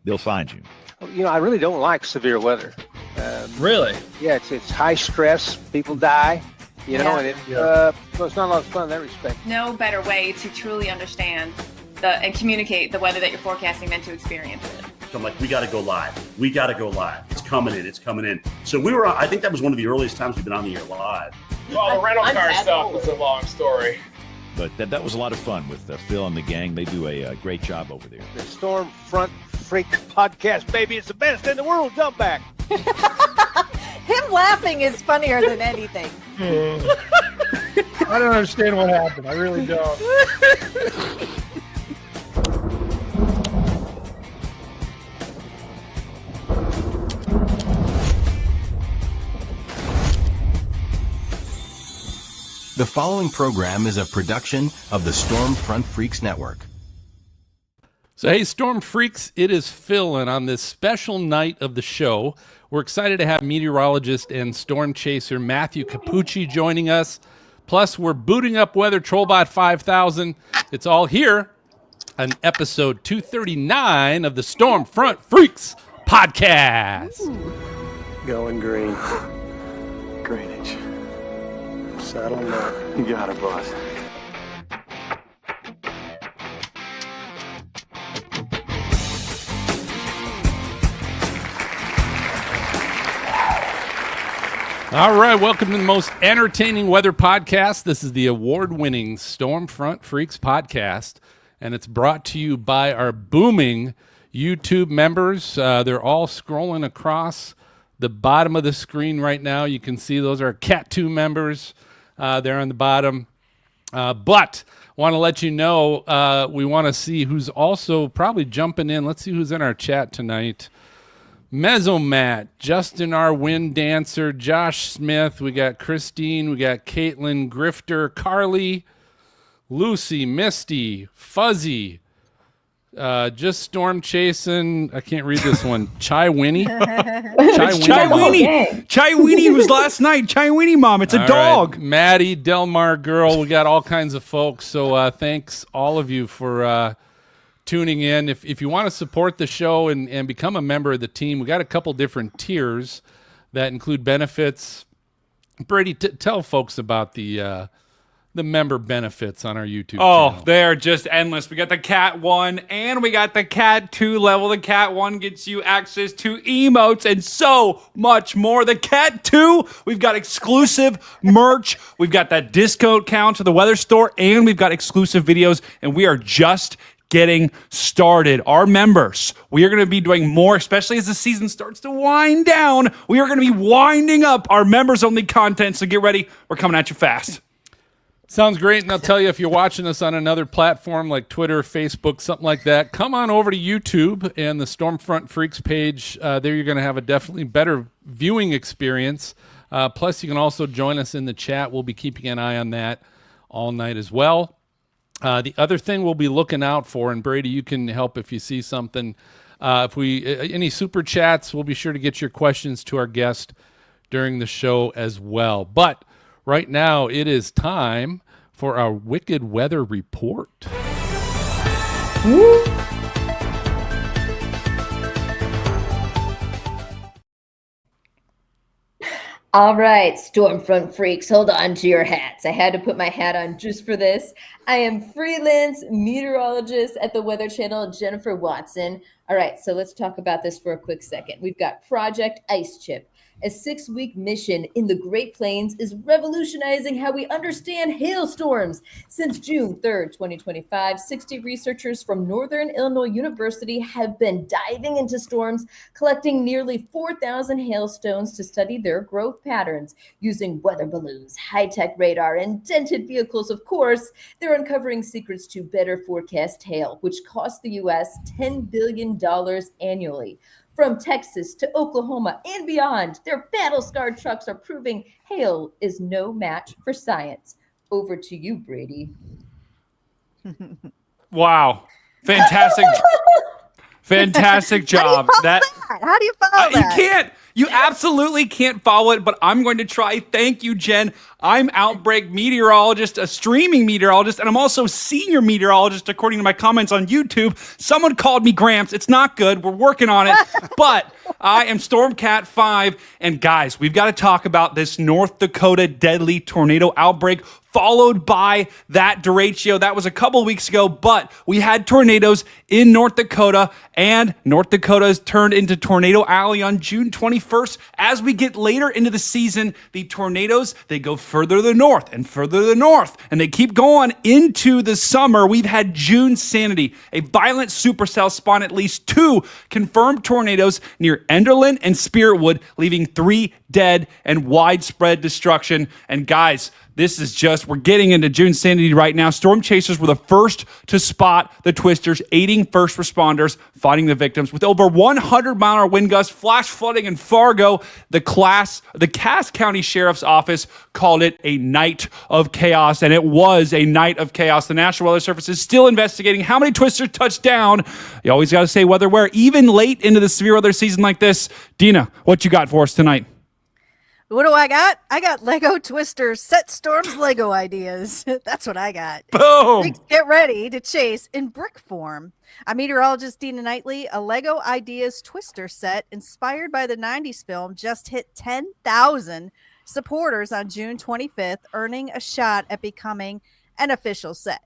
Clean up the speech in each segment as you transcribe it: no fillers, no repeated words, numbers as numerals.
they'll find you. I really don't like severe weather. Really? Yeah, it's high stress. People die. And it's not a lot of fun in that respect. No better way to truly understand and communicate the weather that you're forecasting than to experience it. So I'm like, we got to go live. We got to go live. It's coming in. So we were, I think that was one of the earliest times we've been on the air live. Well, the rental car stuff was a long story. But that was a lot of fun with Phil and the gang. They do a great job over there. The Storm Front Freaks podcast, baby. It's the best in the world. Jump back. Him laughing is funnier than anything. I don't understand what happened. I really don't. The following program is a production of the Storm Front Freaks Network. So, hey, Storm Freaks, it is Phil, and on this special night of the show, we're excited to have meteorologist and storm chaser Matthew Cappucci joining us. Plus, we're booting up Weather Trollbot 5000. It's all here on episode 239 of the Storm Front Freaks podcast. Going green. Greenwich. Saddle up. You got it, boss. All right, welcome to the most entertaining weather podcast. This is the award-winning Storm Front Freaks podcast, and it's brought to you by our booming YouTube members. They're all scrolling across the bottom of the screen right now. You can see those are Cat 2 members. They're on the bottom. But want to let you know, we want to see who's also probably jumping in. Let's see who's in our chat tonight. Mesomat, Justin R. Wind Dancer, Josh Smith, we got Christine, we got Caitlin, Grifter, Carly, Lucy, Misty, Fuzzy, just Storm Chasing, I can't read this one, Chai Winnie. Chai Winnie. Chai Winnie was last night. Chai Winnie, Mom. It's a all dog. Right. Maddie, Delmar Girl, we got all kinds of folks. So thanks all of you for tuning in. If you want to support the show and become a member of the team, we got a couple different tiers that include benefits. Brady, tell folks about the member benefits on our YouTube channel. They're just endless. We got the Cat 1 and we got the Cat 2 level. The Cat 1 gets you access to emotes and so much more. The Cat 2, we've got exclusive merch. We've got that discount count to the weather store, and we've got exclusive videos, and we are just getting started. Our members, we are going to be doing more, especially as the season starts to wind down. We are going to be winding up our members-only content, so get ready. We're coming at you fast. Sounds great, and I'll tell you, if you're watching us on another platform like Twitter, Facebook, something like that, come on over to YouTube and the Stormfront Freaks page. There you're going to have a definitely better viewing experience. Plus, you can also join us in the chat. We'll be keeping an eye on that all night as well. The other thing we'll be looking out for, and Brady, you can help if you see something. If any super chats, we'll be sure to get your questions to our guest during the show as well. But right now, it is time for our Wicked Weather Report. Woo. All right, Stormfront Freaks, hold on to your hats. I had to put my hat on just for this. I am freelance meteorologist at the Weather Channel, Jennifer Watson. All right, so let's talk about this for a quick second. We've got Project Ice Chip. A 6-week mission in the Great Plains is revolutionizing how we understand hailstorms. Since June 3rd, 2025, 60 researchers from Northern Illinois University have been diving into storms, collecting nearly 4,000 hailstones to study their growth patterns. Using weather balloons, high-tech radar, and dented vehicles, of course, they're uncovering secrets to better forecast hail, which costs the U.S. $10 billion annually. From Texas to Oklahoma and beyond, their battle-scarred trucks are proving hail is no match for science. Over to you, Brady. Wow. Fantastic. Fantastic job. How do you follow that? You can't. You absolutely can't follow it, but I'm going to try. Thank you, Jen. I'm Outbreak Meteorologist, a streaming meteorologist, and I'm also senior meteorologist, according to my comments on YouTube. Someone called me Gramps. It's not good. We're working on it. But I am Stormcat 5. And guys, we've got to talk about this North Dakota deadly tornado outbreak, followed by that derecho. That was a couple weeks ago, but we had tornadoes in North Dakota, and North Dakota has turned into Tornado Alley on June 21st. As we get later into the season, the tornadoes, they go further to the north and further to the north, and they keep going into the summer. We've had June Sanity, a violent supercell spawn at least 2 confirmed tornadoes near Enderlin and Spiritwood, leaving 3 dead and widespread destruction. And guys, this is just, we're getting into June Sanity right now. Storm chasers were the first to spot the twisters, aiding first responders, finding the victims. With over 100-mile-an-hour wind gusts, flash flooding in Fargo, the Cass County Sheriff's Office called it a night of chaos, and it was a night of chaos. The National Weather Service is still investigating how many twisters touched down. You always got to say weather where, even late into the severe weather season like this. Dina, what you got for us tonight? What do I got? I got Lego Twisters Set Storms Lego ideas. That's what I got. Boom! Get ready to chase in brick form. I'm meteorologist Dina Knightley. A Lego Ideas Twister set inspired by the 90s film just hit 10,000 supporters on June 25th, earning a shot at becoming an official set.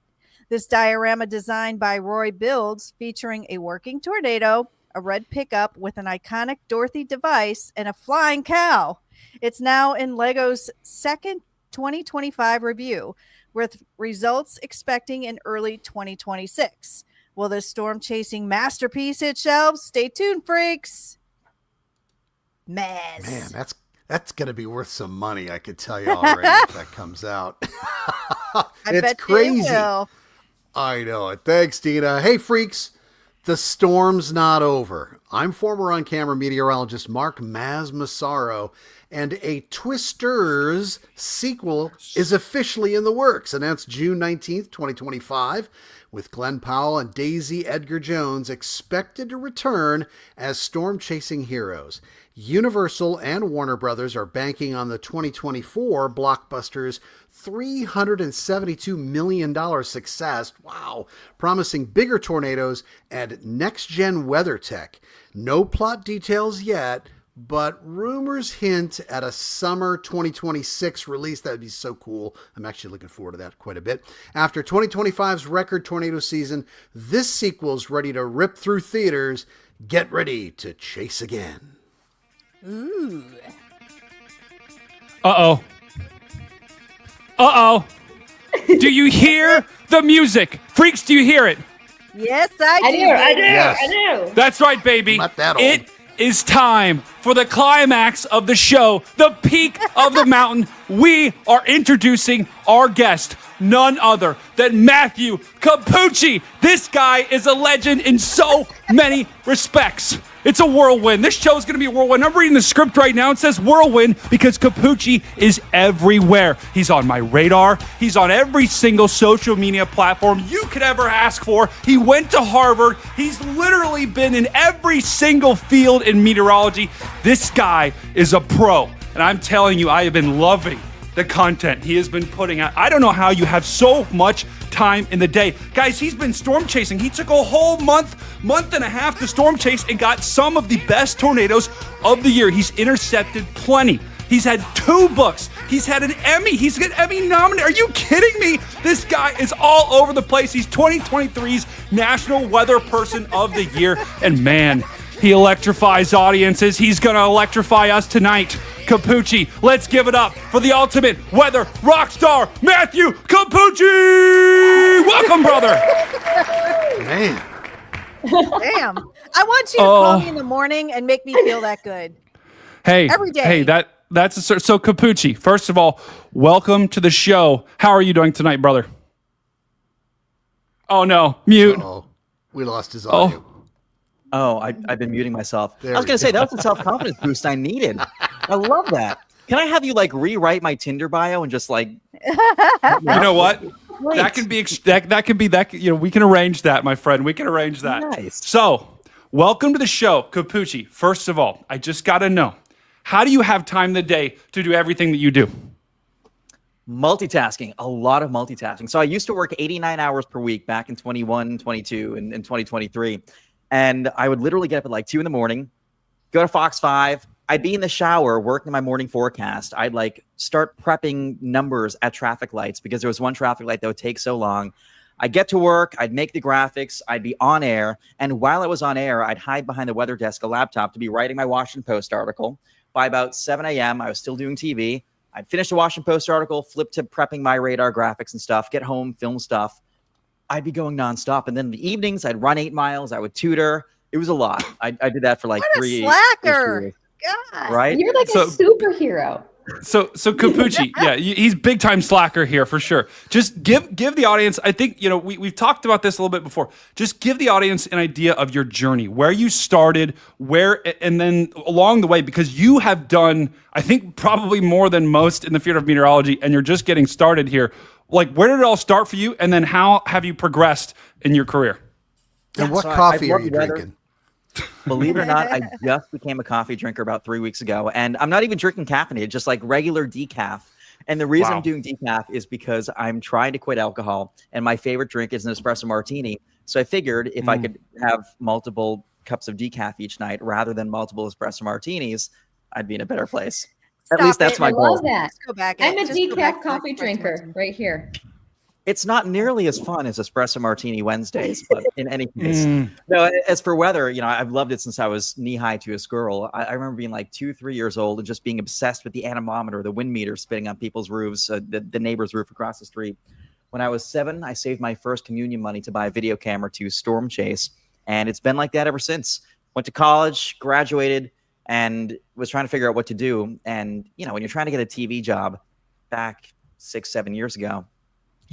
This diorama, designed by Roy Builds, featuring a working tornado, a red pickup with an iconic Dorothy device, and a flying cow. It's now in LEGO's second 2025 review, with results expecting in early 2026. Will this storm-chasing masterpiece hit shelves? Stay tuned, freaks. Man, that's going to be worth some money, I could tell you already if that comes out. It's crazy. I know it. Thanks, Dina. Hey, freaks. The storm's not over. I'm former on-camera meteorologist Mark Maz Massaro, and a Twisters sequel is officially in the works, announced June 19th, 2025, with Glenn Powell and Daisy Edgar Jones expected to return as storm-chasing heroes. Universal and Warner Brothers are banking on the 2024 blockbuster's $372 million success, wow, promising bigger tornadoes and next-gen weather tech. No plot details yet, but rumors hint at a summer 2026 release. That would be so cool. I'm actually looking forward to that quite a bit. After 2025's record tornado season, this sequel's ready to rip through theaters. Get ready to chase again. Ooh. Uh-oh. Uh-oh. Do you hear the music? Freaks, do you hear it? Yes, I do. Yes. I do. That's right, baby. Not that old. It is time for the climax of the show, the peak of the mountain. We are introducing our guest, none other than Matthew Cappucci. This guy is a legend in so many respects. It's a whirlwind. This show is going to be a whirlwind. I'm reading the script right now. It says whirlwind because Cappucci is everywhere. He's on my radar. He's on every single social media platform you could ever ask for. He went to Harvard. He's literally been in every single field in meteorology. This guy is a pro. And I'm telling you, I have been loving the content he has been putting out. I don't know how you have so much time in the day. Guys, he's been storm chasing. He took a whole month and a half to storm chase and got some of the best tornadoes of the year. He's intercepted plenty. He's had 2 books. He's had an Emmy. He's got Emmy nominated. Are you kidding me? This guy is all over the place. He's 2023's National Weather Person of the Year. And man, he electrifies audiences. He's going to electrify us tonight. Cappucci, let's give it up for the ultimate weather rock star, Matthew Cappucci! Welcome, brother. Man. Damn. I want you to call me in the morning and make me feel that good. Hey, every day. Hey, that's a so Cappucci. First of all, welcome to the show. How are you doing tonight, brother? Oh no, mute. Uh-oh. We lost his audio. Oh, I've been muting myself. There I was going to say, that was the self-confidence boost I needed. I love that. Can I have you like rewrite my Tinder bio and just like... You know what? Great. That can be, you know, we can arrange that, my friend. We can arrange that. Nice. So, welcome to the show, Cappucci. First of all, I just got to know, How do you have time in the day to do everything that you do? Multitasking, a lot of multitasking. So I used to work 89 hours per week back in 21, 22, and 2023. And I would literally get up at like 2 a.m, go to Fox 5. I'd be in the shower working my morning forecast. I'd like start prepping numbers at traffic lights because there was one traffic light that would take so long. I'd get to work, I'd make the graphics, I'd be on air. And while I was on air, I'd hide behind the weather desk, a laptop, to be writing my Washington Post article. By about 7 a.m, I was still doing TV. I'd finish the Washington Post article, flip to prepping my radar graphics and stuff, get home, film stuff. I'd be going nonstop. And then in the evenings, I'd run 8 miles. I would tutor. It was a lot. I did that for like What a 3 slacker. years. God. Right? You're like a superhero. So Cappucci, yeah, he's big time slacker here for sure. Just give the audience, I think, we've talked about this a little bit before. Just give the audience an idea of your journey, where you started, and then along the way, because you have done, I think, probably more than most in the field of meteorology, and you're just getting started here. Like, where did it all start for you? And then how have you progressed in your career? And what coffee are you drinking? Believe it or not, I just became a coffee drinker about 3 weeks ago, and I'm not even drinking caffeinated, just like regular decaf. And the reason I'm doing decaf is because I'm trying to quit alcohol, and my favorite drink is an espresso martini. So I figured if I could have multiple cups of decaf each night rather than multiple espresso martinis, I'd be in a better place. At least that's my goal. I love that. Just go back. I'm a Just go back decaf to coffee espresso drinker martini. right here. It's not nearly as fun as espresso martini Wednesdays, but in any case, no. As for weather, I've loved it since I was knee high to a squirrel. I remember being like 2-3 years old and just being obsessed with the anemometer, the wind meter spinning on people's roofs, the neighbor's roof across the street. When I was 7, I saved my first communion money to buy a video camera to storm chase, and it's been like that ever since. Went to college, graduated, and was trying to figure out what to do. And when you're trying to get a TV job back 6-7 years ago,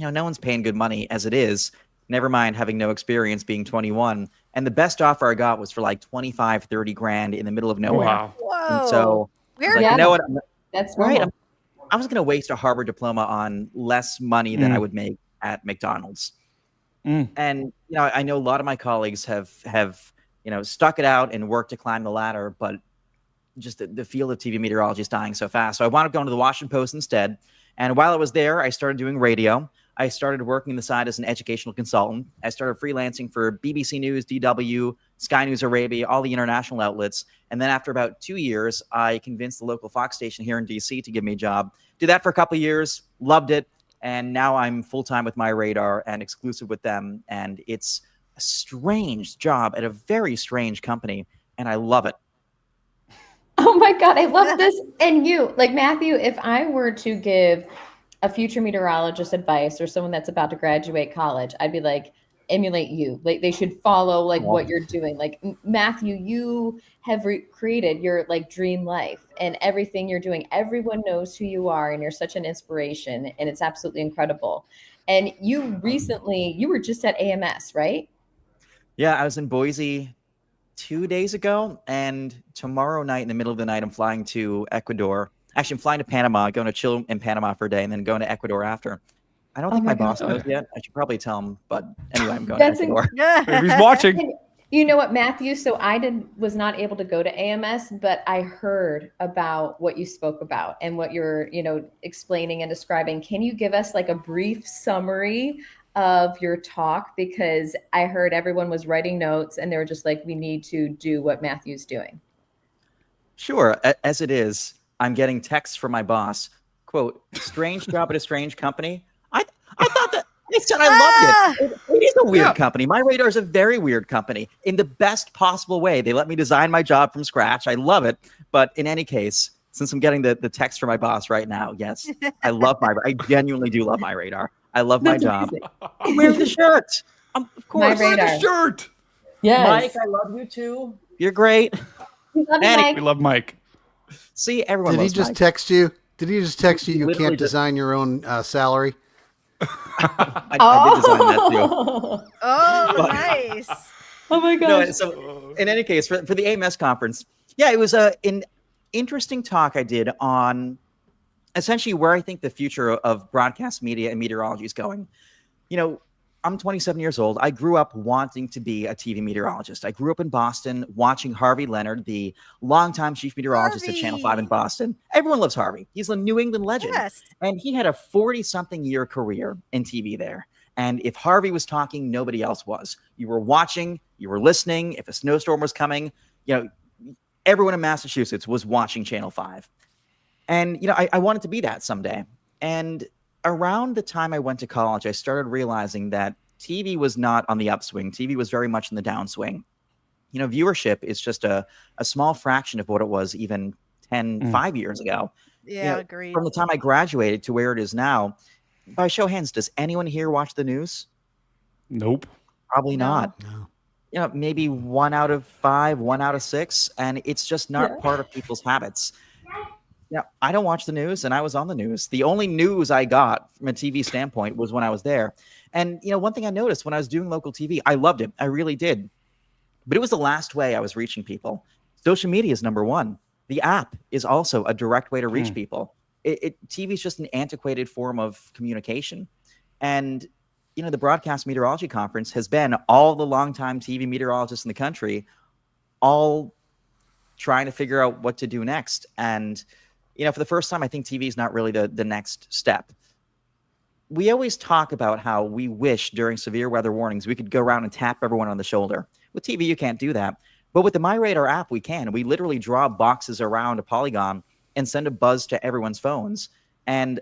no one's paying good money as it is, never mind having no experience being 21. And the best offer I got was for like 25, 30 grand in the middle of nowhere. Wow. Whoa. And so We're like, you know what? That's Right. normal. I was going to waste a Harvard diploma on less money than I would make at McDonald's. And, I know a lot of my colleagues have stuck it out and worked to climb the ladder, but just the field of TV meteorology is dying so fast. So I wound up going to the Washington Post instead. And while I was there, I started doing radio. I started working the side as an educational consultant. I started freelancing for BBC News, DW, Sky News Arabia, all the international outlets. And then after about 2 years, I convinced the local Fox station here in DC to give me a job. Did that for a couple of years, loved it. And now I'm full-time with My Radar and exclusive with them. And it's a strange job at a very strange company. And I love it. Oh my God, I love this. And you, like Matthew, if I were to give a future meteorologist advice or someone that's about to graduate college, I'd be like, emulate you. Like they should follow like what you're doing. Like Matthew, you have created your like dream life and everything you're doing. Everyone knows who you are and you're such an inspiration and it's absolutely incredible. And you were just at AMS, right? Yeah, I was in Boise 2 days ago, and tomorrow night in the middle of the night, I'm flying to Ecuador. Actually, I'm flying to Panama, going to chill in Panama for a day, and then going to Ecuador after. I don't think my boss knows yet. I should probably tell him, but anyway, I'm going to Ecuador. Maybe he's watching. You know what, Matthew? So I was not able to go to AMS, but I heard about what you spoke about and what you're, explaining and describing. Can you give us like a brief summary of your talk? Because I heard everyone was writing notes and they were just like, we need to do what Matthew's doing. Sure. As it is, I'm getting texts from my boss. Quote, strange job at a strange company. I thought that I said I loved it. It is a weird company. My Radar is a very weird company in the best possible way. They let me design my job from scratch. I love it. But in any case, since I'm getting the text from my boss right now, yes, I genuinely do love My Radar. I love my job. Wear the shirt. Of course. Wear the shirt. Yes. Mike, I love you too. You're great. We love you, Mike. We love Mike. See, everyone Did he loves just Mike. text you? Did he just text you? You Literally can't design your own salary. I did design that too. Oh, nice. Oh my gosh. No, so in any case, for the AMS conference, yeah, it was an interesting talk I did on essentially where I think the future of broadcast media and meteorology is going. I'm 27 years old. I grew up wanting to be a TV meteorologist. I grew up in Boston watching Harvey Leonard, the longtime chief meteorologist at Channel 5 in Boston. Everyone loves Harvey. He's a New England legend. Yes. And he had a 40-something year career in TV there. And if Harvey was talking, nobody else was. You were watching, you were listening. If a snowstorm was coming, everyone in Massachusetts was watching Channel 5. And, I wanted to be that someday. And around the time I went to college, I started realizing that TV was not on the upswing. TV was very much in the downswing. Viewership is just a small fraction of what it was even 5 years ago. Yeah, agreed. From the time I graduated to where it is now, by show of hands, does anyone here watch the news? Nope. Probably not. No. Maybe 1 out of 5, 1 out of 6, and it's just not part of people's habits. I don't watch the news, and I was on the news. The only news I got from a TV standpoint was when I was there. And, one thing I noticed when I was doing local TV, I loved it. I really did. But it was the last way I was reaching people. Social media is number one. The app is also a direct way to reach people. TV is just an antiquated form of communication. And, the Broadcast Meteorology Conference has been all the longtime TV meteorologists in the country all trying to figure out what to do next. And, for the first time, I think TV is not really the next step. We always talk about how we wish during severe weather warnings we could go around and tap everyone on the shoulder. With TV, you can't do that. But with the MyRadar app, we can. We literally draw boxes around a polygon and send a buzz to everyone's phones. And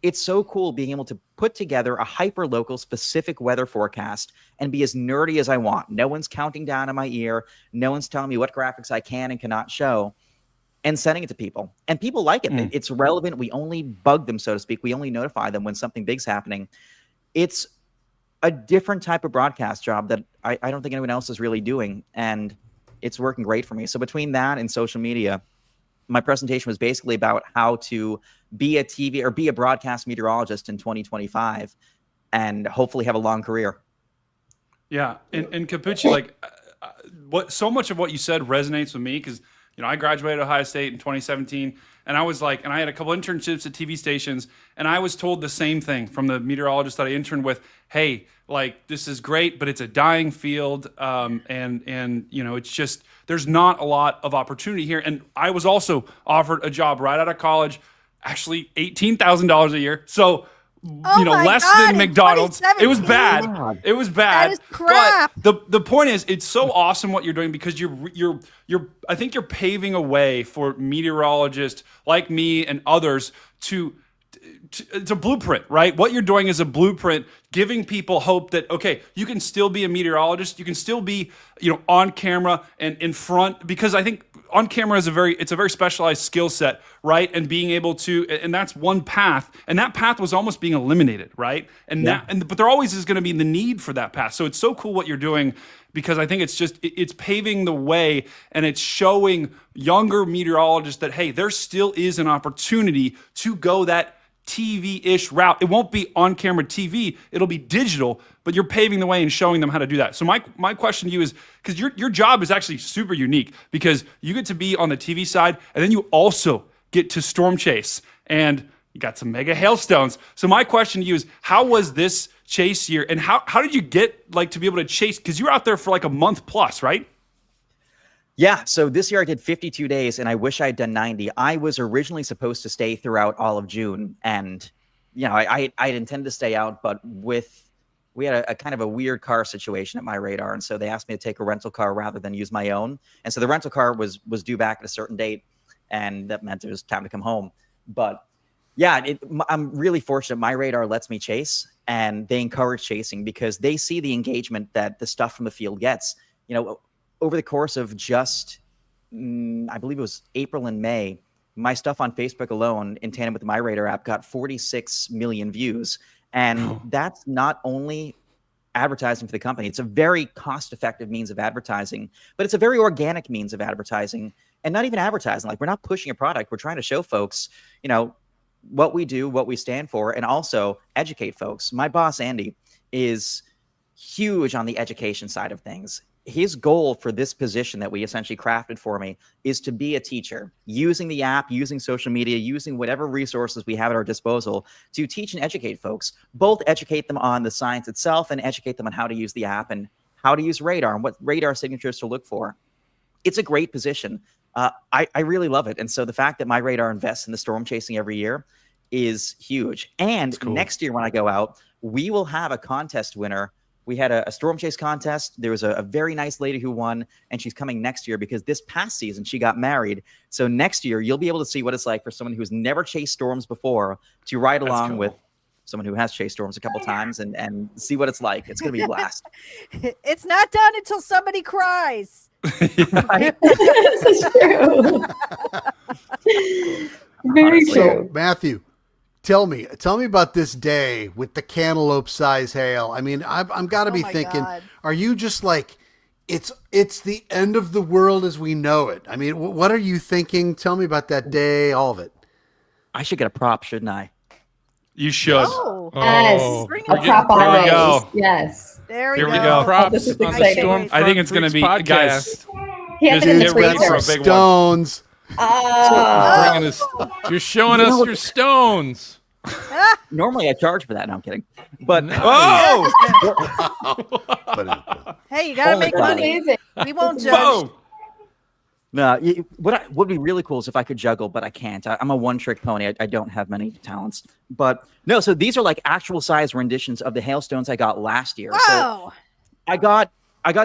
it's so cool being able to put together a hyper-local specific weather forecast and be as nerdy as I want. No one's counting down in my ear. No one's telling me what graphics I can and cannot show. And sending it to people. And people like it. It's relevant. We only bug them, so to speak. We only notify them when something big's happening. It's a different type of broadcast job that I don't think anyone else is really doing. And it's working great for me. So between that and social media, my presentation was basically about how to be a TV or be a broadcast meteorologist in 2025 and hopefully have a long career. Yeah. And Cappucci, so much of what you said resonates with me because I graduated Ohio State in 2017, and I had a couple internships at TV stations, and I was told the same thing from the meteorologist that I interned with. Hey, this is great, but it's a dying field, and it's just there's not a lot of opportunity here. And I was also offered a job right out of college, actually $18,000 a year. So. Less than McDonald's. It was bad. It was bad. That is crap. But the point is, it's so awesome what you're doing because I think you're paving a way for meteorologists like me and others to it's a blueprint, right? What you're doing is a blueprint, giving people hope that, okay, you can still be a meteorologist. You can still be, on camera and in front, because I think on camera is a very specialized skill set, right? And being able to, and that's one path, and that path was almost being eliminated, right? But there always is going to be the need for that path. So it's so cool what you're doing, because I think it's paving the way, and it's showing younger meteorologists that, hey, there still is an opportunity to go that TV-ish route. It won't be on-camera TV. It'll be digital, but you're paving the way and showing them how to do that. So my question to you is, because your job is actually super unique, because you get to be on the TV side, and then you also get to storm chase, and you got some mega hailstones. So my question to you is, how was this chase year, and how did you get to be able to chase? Because you were out there for a month plus, right? Yeah, so this year I did 52 days, and I wish I had done 90. I was originally supposed to stay throughout all of June, and I had intended to stay out, but we had a kind of a weird car situation at MyRadar, and so they asked me to take a rental car rather than use my own. And so the rental car was due back at a certain date, and that meant it was time to come home. But yeah, I'm really fortunate. MyRadar lets me chase, and they encourage chasing because they see the engagement that the stuff from the field gets. Over the course of just, I believe it was April and May, my stuff on Facebook alone, in tandem with the MyRadar app, got 46 million views. And that's not only advertising for the company. It's a very cost-effective means of advertising, but it's a very organic means of advertising, and not even advertising. We're not pushing a product. We're trying to show folks, what we do, what we stand for, and also educate folks. My boss, Andy, is huge on the education side of things. his goal for this position that we essentially crafted for me is to be a teacher, using the app, using social media, using whatever resources we have at our disposal to teach and educate folks, both educate them on the science itself and educate them on how to use the app and how to use radar and what radar signatures to look for. It's a great position. I really love it. And so the fact that my radar invests in the storm chasing every year is huge. And next year when I go out, we will have a contest winner. We had a storm chase contest. There was a very nice lady who won, and she's coming next year because this past season she got married. So next year you'll be able to see what it's like for someone who's never chased storms before to ride along with someone who has chased storms a couple times and see what it's like. It's going to be a blast. It's not done until somebody cries. This is true. Very true. So, Matthew, tell me about this day with the cantaloupe size hail. I mean, I'm got to be thinking, are you just like, it's the end of the world as we know it? I mean, what are you thinking? Tell me about that day, all of it. I should get a prop, shouldn't I? You should. Yes. A prop there we always. go. Yes. There we Here go. we go. Props This is on the exciting. Storm I think it's going to be, podcast. guys. He has it in the Get ready for a freezer. big one. Stones. You're showing us your stones. Normally I charge for that. No, I'm kidding. But Hey, you gotta Only make God. money. We won't judge. No, what would be really cool is if I could juggle, but I can't. I'm a one-trick pony. I don't have many talents. But no, so these are like actual size renditions of the hailstones I got last year. Wow. So I got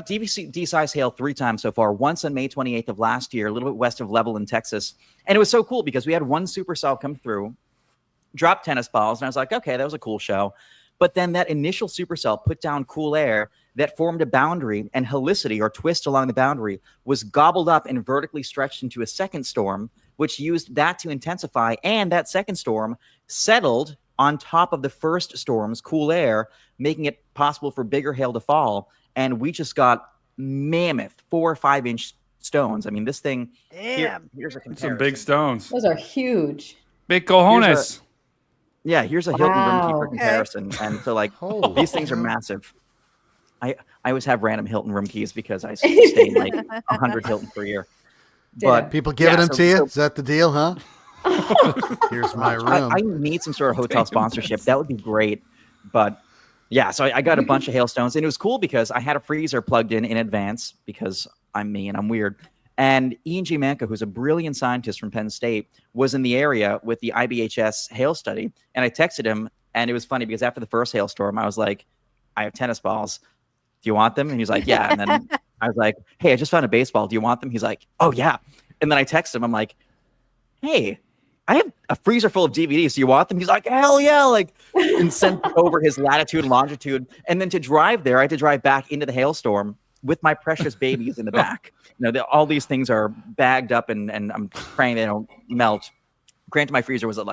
DVD size hail 3 times so far. Once on May 28th of last year, a little bit west of Level in Texas. And it was so cool because we had one supercell come through, drop tennis balls, and I was like, okay, that was a cool show. But then that initial supercell put down cool air that formed a boundary, and helicity or twist along the boundary was gobbled up and vertically stretched into a second storm, which used that to intensify. And that second storm settled on top of the first storm's cool air, making it possible for bigger hail to fall. And we just got mammoth 4 or 5 inch stones. I mean, this thing, here's a comparison. Some big stones. Those are huge. Big cojones. Here's a Hilton room key for Okay. comparison. And so like, these things are massive. I always have random Hilton room keys because I stay in like 100 Hilton per year. But people giving them to you? Is that the deal, huh? Here's my room. I need some sort of hotel sponsorship. That would be great. But yeah, so I got a bunch of hailstones, and it was cool because I had a freezer plugged in advance because I'm me and I'm weird. And Ian G. Manka, who's a brilliant scientist from Penn State, was in the area with the IBHS hail study. And I texted him, and it was funny because after the first hailstorm, I was like, I have tennis balls. Do you want them? And he's like, yeah. And then I was like, hey, I just found a baseball. Do you want them? He's like, oh, yeah. And then I text him. I'm like, hey, I have a freezer full of DVDs. Do you want them? He's like, hell yeah. Like, and sent over his latitude and longitude. And then to drive there, I had to drive back into the hailstorm with my precious babies in the back. You know, all these things are bagged up and I'm praying they don't melt. Granted, my freezer was at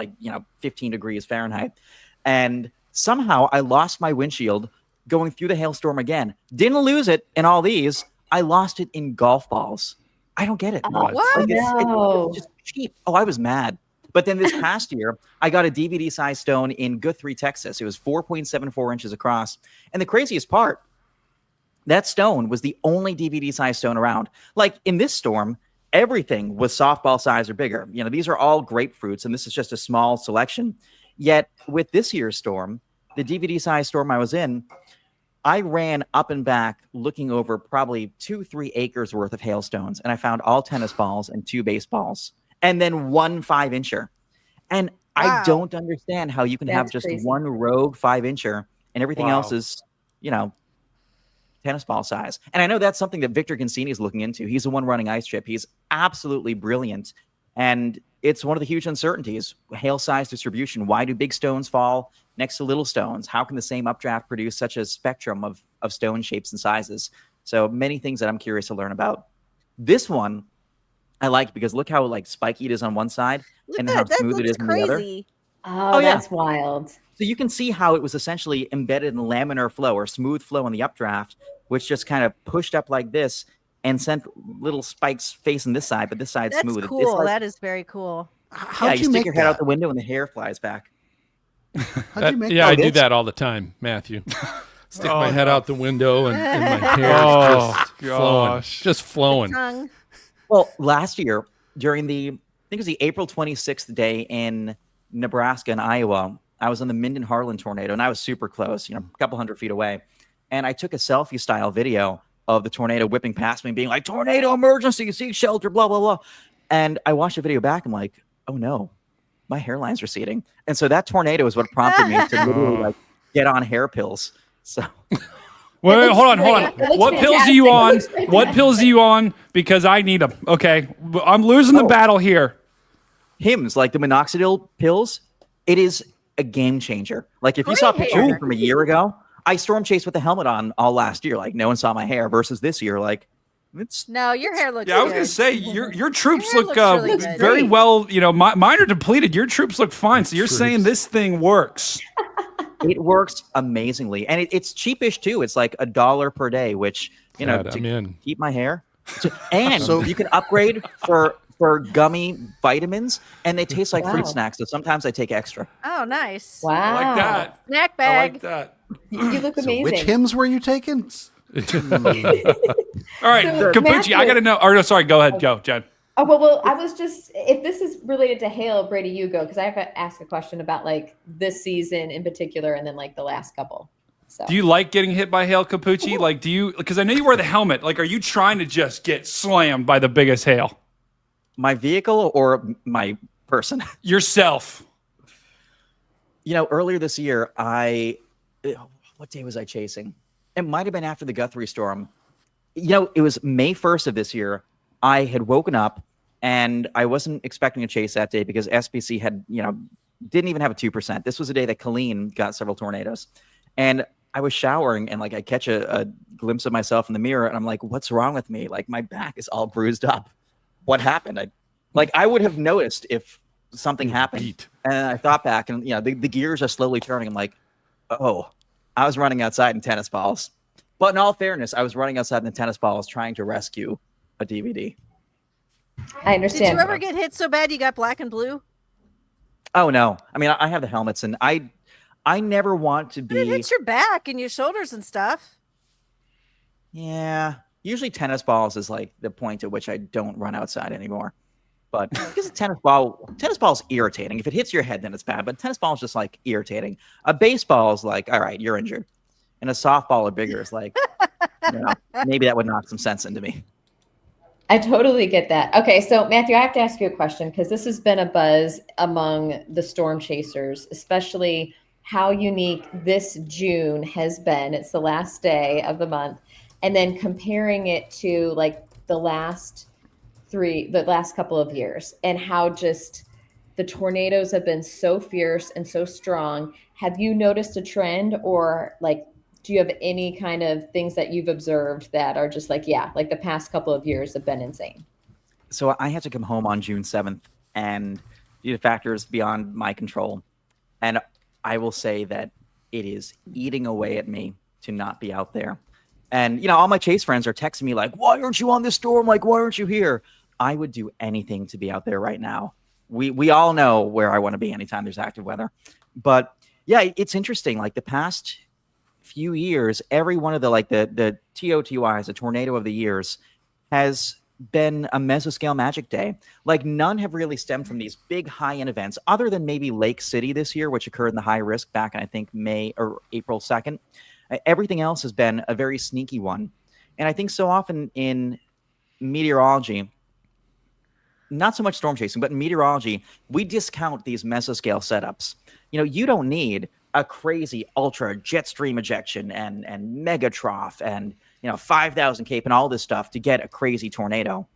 15 degrees Fahrenheit. And somehow I lost my windshield going through the hailstorm again. Didn't lose it in all these. I lost it in golf balls. I don't get it. What? It's just cheap. Oh, I was mad. But then this past year, I got a DVD-sized stone in Guthrie, Texas. It was 4.74 inches across. And the craziest part, that stone was the only DVD-sized stone around. Like in this storm, everything was softball size or bigger. You know, these are all grapefruits, and this is just a small selection. Yet with this year's storm, the DVD-sized storm I was in, I ran up and back looking over probably 2-3 acres worth of hailstones, and I found all tennis balls and 2 baseballs, and then 1 5-incher. And I don't understand how you can have just crazy. one rogue 5-incher and everything else is, tennis ball size. And I know that's something that Victor Cancini is looking into. He's the one running Ice Chip. He's absolutely brilliant. And it's one of the huge uncertainties, hail size distribution. Why do big stones fall next to little stones? How can the same updraft produce such a spectrum of stone shapes and sizes? So many things that I'm curious to learn about. This one I like because look how spiky it is on one side and how smooth it is on the other. Oh, that's wild. So you can see how it was essentially embedded in laminar flow or smooth flow in the updraft, which just kind of pushed up like this and sent little spikes facing this side, but this side's That's smooth. cool. That is very cool. Yeah, you stick your head out the window and the hair flies back. I do that all the time, Matthew. stick my head out the window and my hair is just flowing. Well, last year during I think it was the April 26th day in Nebraska and Iowa, I was on the Minden-Harlan tornado, and I was super close, a couple hundred feet away. And I took a selfie-style video of the tornado whipping past me, being like, tornado emergency, seek shelter, blah, blah, blah. And I watched the video back. I'm like, oh, no, my hairline's receding. And so that tornado is what prompted me to literally get on hair pills. So... Wait, hold on. What pills are you on? What pills are you on? Because I need them. Okay, I'm losing the battle here. Hims, like the minoxidil pills, it is a game changer. Like if you saw pictures from a year ago, I storm chased with the helmet on all last year. Like no one saw my hair. Versus this year, like it's your hair looks. Yeah, I was gonna say your troops look really very well. Mine are depleted. Your troops look fine. So you're saying this thing works? It works amazingly, and it's cheapish too. It's like $1 per day, which keep my hair. And so you can upgrade for gummy vitamins, and they taste like fruit snacks. So sometimes I take extra. Oh, nice! Wow, I like that. Snack bag. I like that. You look amazing. Which Hims were you taking? All right, So, Cappucci, Matthew, I got to know. Or no, sorry, go ahead, Jen. Oh, well, I was just, if this is related to hail, Brady, you go, because I have to ask a question about like this season in particular, and then like the last couple. So. Do you like getting hit by hail, Cappucci? Like, because I know you wear the helmet. Like, are you trying to just get slammed by the biggest hail? My vehicle or my person? Yourself. Earlier this year, what day was I chasing? It might have been after the Guthrie storm. It was May 1st of this year. I had woken up and I wasn't expecting a chase that day because SPC had, didn't even have a 2%. This was a day that Colleen got several tornadoes. And I was showering and like I catch a glimpse of myself in the mirror and I'm like, what's wrong with me? Like my back is all bruised up. What happened? I would have noticed if something happened. And I thought back and the gears are slowly turning. I'm like, oh, I was running outside in tennis balls. But in all fairness, I was running outside in the tennis balls trying to rescue a DVD. I understand. Did you ever get hit so bad you got black and blue? Oh no. I mean, I have the helmets and I never want to be. But it hits your back and your shoulders and stuff. Yeah. Usually tennis balls is like the point at which I don't run outside anymore. But because a tennis ball is irritating. If it hits your head, then it's bad. But tennis ball is just like irritating. A baseball is like, all right, you're injured. And a softball or bigger is like, maybe that would knock some sense into me. I totally get that. Okay, so Matthew, I have to ask you a question because this has been a buzz among the storm chasers, especially how unique this June has been. It's the last day of the month. And then comparing it to like the last couple of years and how just the tornadoes have been so fierce and so strong. Have you noticed a trend or like, do you have any kind of things that you've observed that are just like, like the past couple of years have been insane? So I had to come home on June 7th and due to factors beyond my control. And I will say that it is eating away at me to not be out there. And, all my chase friends are texting me like, why aren't you on this storm? Like, why aren't you here? I would do anything to be out there right now. We all know where I want to be anytime there's active weather. But yeah, it's interesting. Like the past few years, every one of the TOTYs, the tornado of the years, has been a mesoscale magic day. Like none have really stemmed from these big high-end events other than maybe Lake City this year, which occurred in the high risk back in, I think, May or April 2nd. Everything else has been a very sneaky one. And I think so often in meteorology, not so much storm chasing, but in meteorology, we discount these mesoscale setups. You don't need a crazy ultra jet stream ejection and mega trough and 5,000 cape and all this stuff to get a crazy tornado.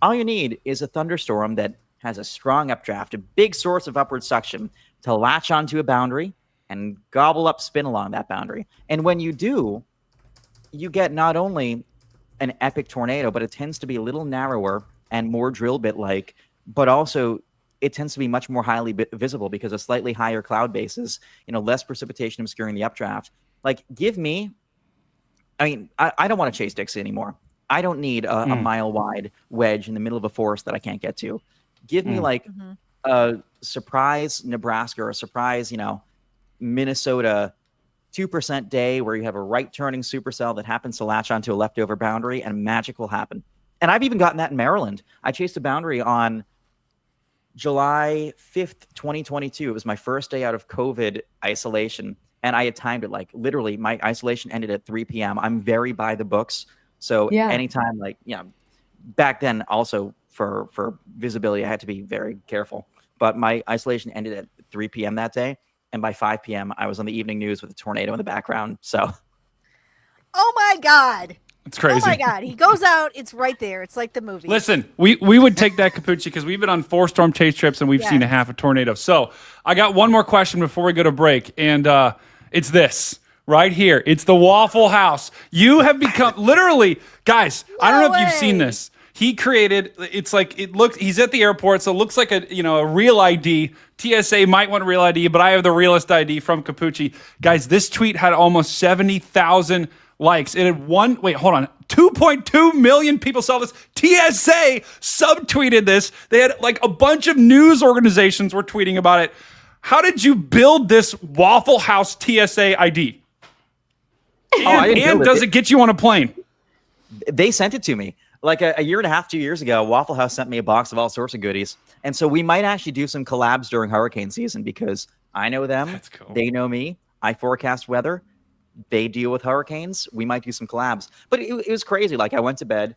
All you need is a thunderstorm that has a strong updraft, a big source of upward suction to latch onto a boundary and gobble up spin along that boundary. And when you do, you get not only an epic tornado, but it tends to be a little narrower and more drill bit like, but also it tends to be much more highly visible because of slightly higher cloud bases, less precipitation obscuring the updraft. Like I don't want to chase Dixie anymore. I don't need a mile wide wedge in the middle of a forest that I can't get to. Give me a surprise Nebraska or a surprise, Minnesota 2% day where you have a right turning supercell that happens to latch onto a leftover boundary and magic will happen. And I've even gotten that in Maryland. I chased a boundary on July 5th, 2022. It was my first day out of COVID isolation. And I had timed it like literally my isolation ended at 3 p.m. I'm very by the books. So anytime back then also for visibility, I had to be very careful. But my isolation ended at 3 p.m. that day. And by 5 p.m., I was on the evening news with a tornado in the background. So. Oh my God. It's crazy. Oh my God. He goes out. It's right there. It's like the movie. Listen, we would take that, Cappucci, because we've been on 4 storm chase trips and we've seen a half a tornado. So I got one more question before we go to break. And it's this right here. It's the Waffle House. You have become literally, guys, I don't know if you've seen this. He created, it's like, he's at the airport, so it looks like a real ID. TSA might want a real ID, but I have the realest ID from Cappucci. Guys, this tweet had almost 70,000 likes. It had 2.2 million people saw this. TSA subtweeted this. They had like a bunch of news organizations were tweeting about it. How did you build this Waffle House TSA ID? And does it get you on a plane? They sent it to me. Like a year and a half, 2 years ago, Waffle House sent me a box of all sorts of goodies. And so we might actually do some collabs during hurricane season because I know them. That's cool. They know me. I forecast weather. They deal with hurricanes. We might do some collabs. But it was crazy. Like I went to bed,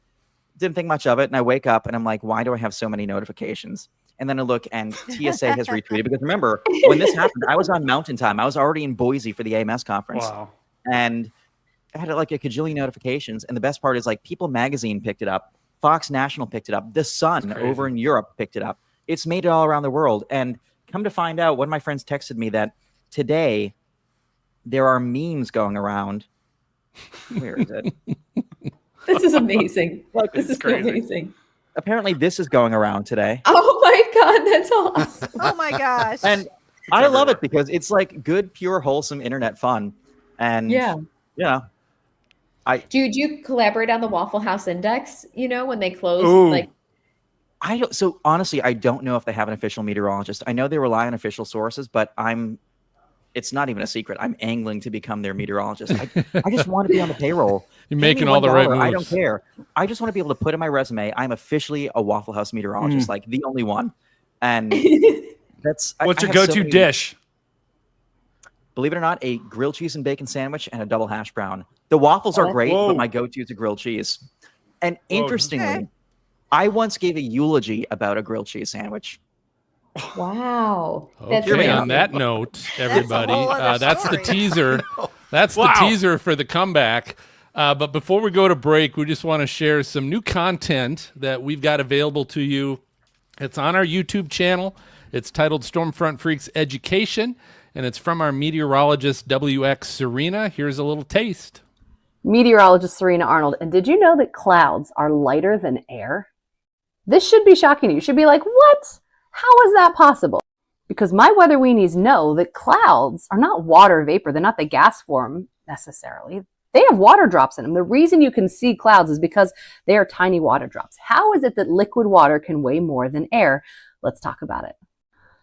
didn't think much of it. And I wake up and I'm like, why do I have so many notifications? And then I look and TSA has retweeted. Because remember, when this happened, I was on Mountain Time. I was already in Boise for the AMS conference. Wow. And I had like a cajillion notifications. And the best part is like People Magazine picked it up. Fox National picked it up. The Sun over in Europe picked it up. It's made it all around the world. And come to find out, one of my friends texted me that today there are memes going around. Where is it? This is amazing. This is crazy. Amazing. Apparently this is going around today. Oh my God, that's awesome. Oh my gosh. And I love it because it's like good, pure, wholesome internet fun. And do you collaborate on the Waffle House Index? When they close, I don't. So honestly, I don't know if they have an official meteorologist. I know they rely on official sources, but it's not even a secret. I'm angling to become their meteorologist. I just want to be on the payroll. You're making all the right moves. I don't care. I just want to be able to put in my resume, I'm officially a Waffle House meteorologist, like the only one. And that's what's your go-to dish? Believe it or not, a grilled cheese and bacon sandwich and a double hash brown. The waffles are great, but my go-to is a grilled cheese. And interestingly, I once gave a eulogy about a grilled cheese sandwich. Wow. Okay, on that note, everybody, that's the teaser. That's the teaser for the comeback. But before we go to break, we just want to share some new content that we've got available to you. It's on our YouTube channel. It's titled Stormfront Freaks Education, and it's from our meteorologist, WX Serena. Here's a little taste. Meteorologist Serena Arnold. And did you know that clouds are lighter than air? This should be shocking to you. You should be like, what? How is that possible? Because my weather weenies know that clouds are not water vapor. They're not the gas form necessarily. They have water drops in them. The reason you can see clouds is because they are tiny water drops. How is it that liquid water can weigh more than air? Let's talk about it.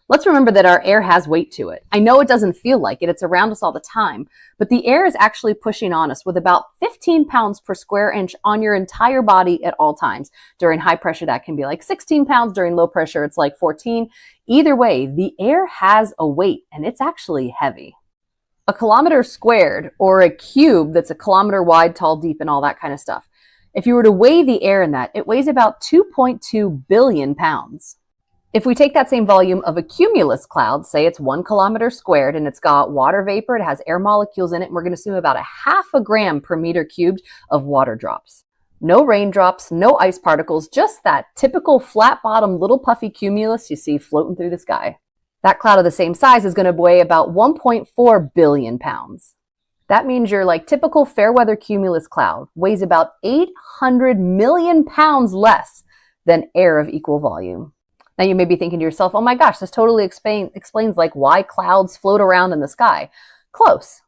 Let's remember that our air has weight to it. I know it doesn't feel like it. It's around us all the time. But the air is actually pushing on us with about 15 pounds per square inch on your entire body at all times. During high pressure, that can be like 16 pounds. During low pressure, it's like 14. Either way, the air has a weight, and it's actually heavy. A kilometer squared, or a cube that's a kilometer wide, tall, deep, and all that kind of stuff. If you were to weigh the air in that, it weighs about 2.2 billion pounds. If we take that same volume of a cumulus cloud, say it's 1 kilometer squared and it's got water vapor, it has air molecules in it, and we're going to assume about 0.5 gram per meter cubed of water drops. No raindrops, no ice particles, just that typical flat bottom little puffy cumulus you see floating through the sky. That cloud of the same size is going to weigh about 1.4 billion pounds. That means your typical fair weather cumulus cloud weighs about 800 million pounds less than air of equal volume. Now you may be thinking to yourself, oh my gosh, this totally explains why clouds float around in the sky. Close.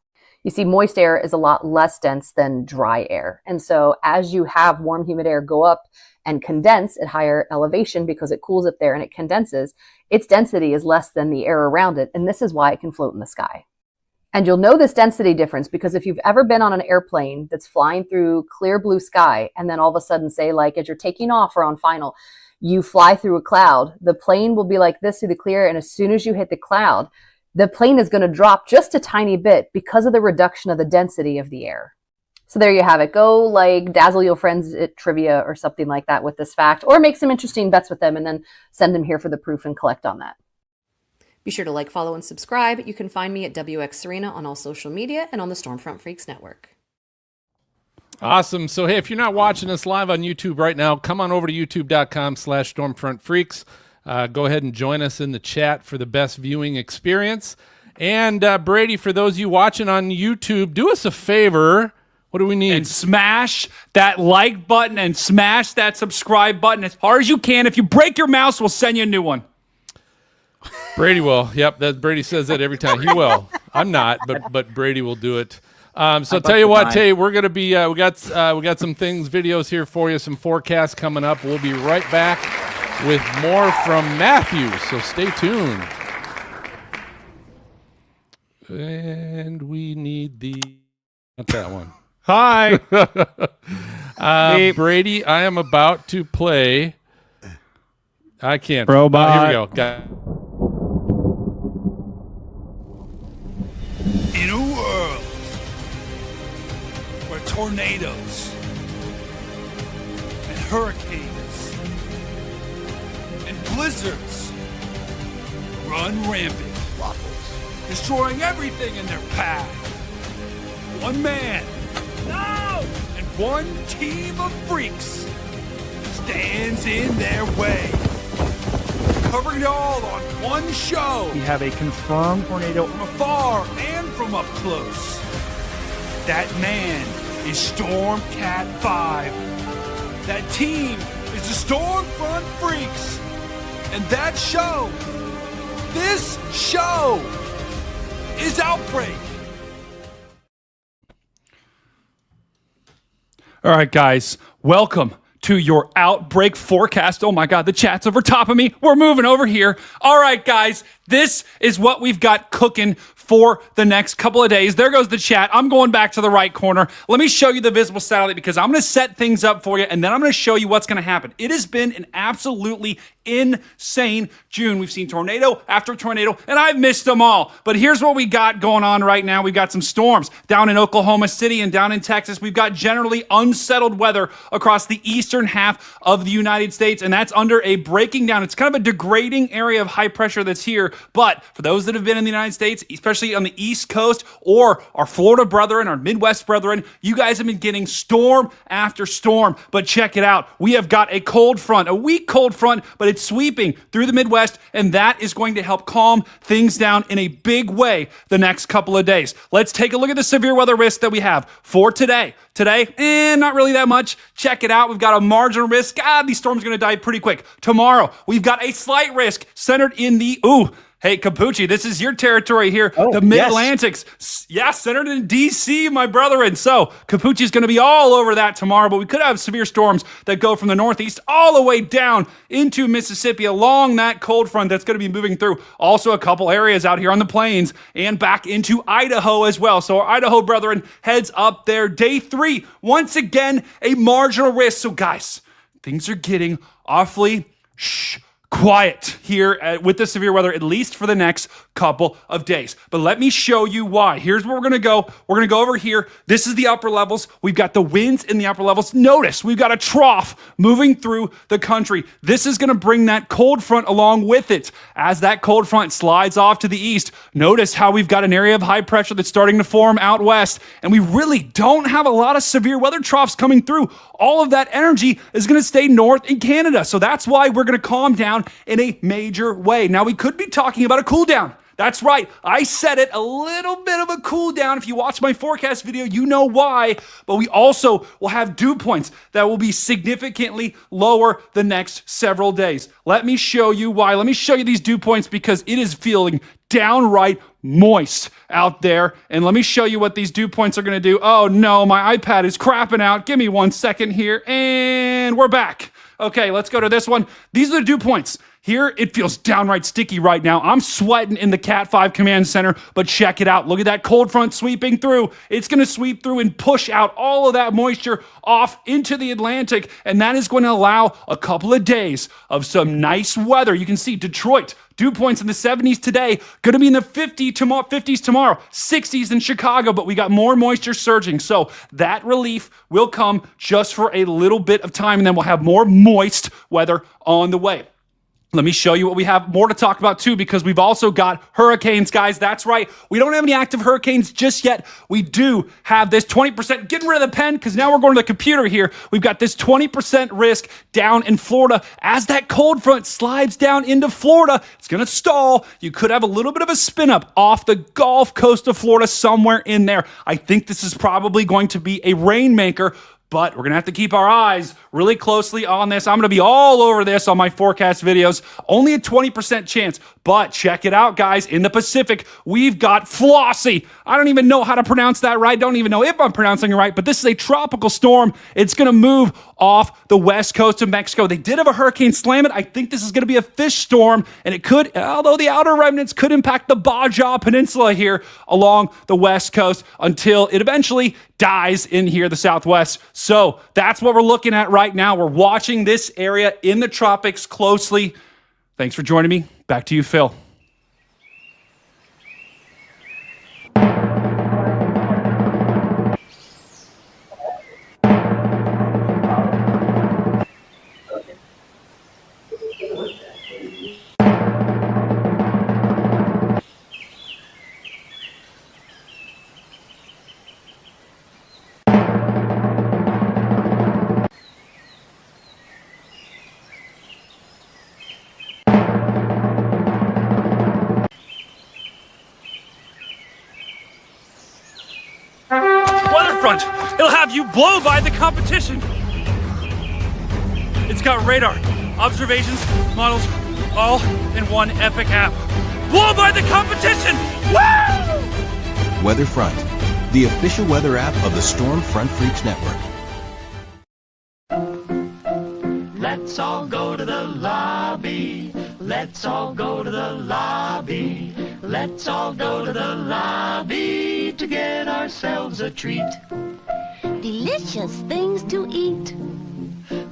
You see, moist air is a lot less dense than dry air. And so as you have warm, humid air go up and condense at higher elevation because it cools up there and it condenses, its density is less than the air around it. And this is why it can float in the sky. And you'll know this density difference because if you've ever been on an airplane that's flying through clear blue sky, and then all of a sudden, say like as you're taking off or on final, you fly through a cloud, the plane will be like this through the clear. And as soon as you hit the cloud, the plane is going to drop just a tiny bit because of the reduction of the density of the air. So there you have it. Go like dazzle your friends at trivia or something like that with this fact, or make some interesting bets with them and then send them here for the proof and collect on that. Be sure to like, follow, and subscribe. You can find me at WX Serena on all social media and on the Stormfront Freaks Network. Awesome. So, hey, if you're not watching us live on YouTube right now, come on over to youtube.com/StormfrontFreaks. Go ahead and join us in the chat for the best viewing experience. And Brady, for those of you watching on YouTube, do us a favor. What do we need? And smash that like button and smash that subscribe button as hard as you can. If you break your mouse, we'll send you a new one. Brady will. Yep, Brady says that every time. He will. I'm not, but Brady will do it. So tell you what, Tay, we're gonna be we got some things, videos here for you, some forecasts coming up. We'll be right back with more from Matthew. So stay tuned. And we need not that one. Hi. Brady, I am about to play. I can't. Robot. Here we go. In a world where tornadoes and hurricanes and blizzards run rampant, destroying everything in their path, one man and one team of freaks stands in their way, covering it all on one show. We have a confirmed tornado from afar and from up close. That man is Stormcat 5. That team is the Stormfront Freaks. And that show, this show, is Outbreak. All right, guys, welcome to your Outbreak forecast. Oh my God, the chat's over top of me. We're moving over here. All right, guys, this is what we've got cooking for the next couple of days. There goes the chat. I'm going back to the right corner. Let me show you the visible satellite because I'm going to set things up for you, and then I'm going to show you what's going to happen. It has been an absolutely insane June. We've seen tornado after tornado, and I've missed them all. But here's what we got going on right now. We've got some storms down in Oklahoma City and down in Texas. We've got generally unsettled weather across the eastern half of the United States, and that's under a breaking down. It's kind of a degrading area of high pressure that's here. But for those that have been in the United States, especially on the East Coast or our Florida brethren, our Midwest brethren, you guys have been getting storm after storm. But check it out. We have got a cold front, a weak cold front, but it's sweeping through the Midwest, and that is going to help calm things down in a big way the next couple of days. Let's take a look at the severe weather risk that we have for today. Today, not really that much. Check it out. We've got a marginal risk. These storms are going to die pretty quick. Tomorrow, we've got a slight risk centered in the, hey, Cappucci, this is your territory here. The Mid-Atlantics. Yes, centered in D.C., my brethren. So Cappucci's going to be all over that tomorrow, but we could have severe storms that go from the northeast all the way down into Mississippi along that cold front that's going to be moving through. Also a couple areas out here on the plains and back into Idaho as well. So our Idaho brethren heads up there. Day 3, once again, a marginal risk. So guys, things are getting awfully quiet here with the severe weather, at least for the next couple of days. But let me show you why. Here's where we're going to go. We're going to go over here. This is the upper levels. We've got the winds in the upper levels. Notice we've got a trough moving through the country. This is going to bring that cold front along with it. As that cold front slides off to the east, notice how we've got an area of high pressure that's starting to form out west. And we really don't have a lot of severe weather troughs coming through. All of that energy is going to stay north in Canada. So that's why we're going to calm down in a major way. Now, we could be talking about a cool down. That's right. I said it, a little bit of a cool down. If you watch my forecast video, you know why. But we also will have dew points that will be significantly lower the next several days. Let me show you why. Let me show you these dew points because it is feeling downright moist out there. And let me show you what these dew points are going to do. Oh no, my iPad is crapping out. Give me 1 second here. And we're back. Okay, let's go to this one. These are the dew points. Here, it feels downright sticky right now. I'm sweating in the Cat 5 Command Center, but check it out. Look at that cold front sweeping through. It's going to sweep through and push out all of that moisture off into the Atlantic, and that is going to allow a couple of days of some nice weather. You can see Detroit, dew points in the 70s today, going to be in the 50s tomorrow, 60s in Chicago, but we got more moisture surging. So that relief will come just for a little bit of time, and then we'll have more moist weather on the way. Let me show you what we have more to talk about too, because we've also got hurricanes, guys. That's right. We don't have any active hurricanes just yet. We do have this 20%. Getting rid of the pen because now we're going to the computer here. We've got this 20% risk down in Florida. As that cold front slides down into Florida, it's going to stall. You could have a little bit of a spin up off the Gulf Coast of Florida somewhere in there. I think this is probably going to be a rainmaker, but we're going to have to keep our eyes really closely on this. I'm going to be all over this on my forecast videos. Only a 20% chance, but check it out, guys. In the Pacific, we've got Flossie. I don't even know how to pronounce that right. Don't even know if I'm pronouncing it right, but this is a tropical storm. It's going to move off the west coast of Mexico. They did have a hurricane slam it. I think this is going to be a fish storm, and it could, although the outer remnants could impact the Baja Peninsula here along the west coast until it eventually dies in here, the southwest. So that's what we're looking at right now. We're watching this area in the tropics closely. Thanks for joining me. Back to you, Phil. Weatherfront, it'll have you blow by the competition. It's got radar, observations, models, all in one epic app. Blow by the competition! Woo! Weatherfront, the official weather app of the Storm Front Freaks Network. Let's all go to the lobby. Let's all go to the lobby. Let's all go to the lobby to get ourselves a treat. Delicious things to eat.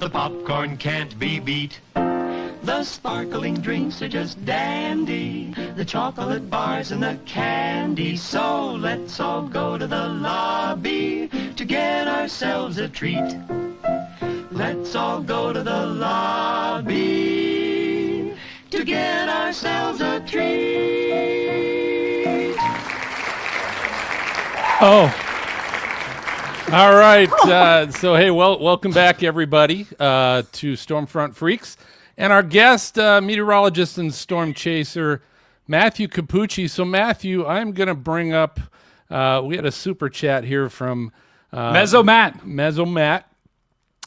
The popcorn can't be beat. The sparkling drinks are just dandy. The chocolate bars and the candy. So let's all go to the lobby to get ourselves a treat. Let's all go to the lobby to get ourselves a treat. Oh. All right. So, hey, welcome back, everybody, to Stormfront Freaks. And our guest, meteorologist and storm chaser, Matthew Cappucci. So, Matthew, I'm going to bring up, we had a super chat here from Mezzo Matt.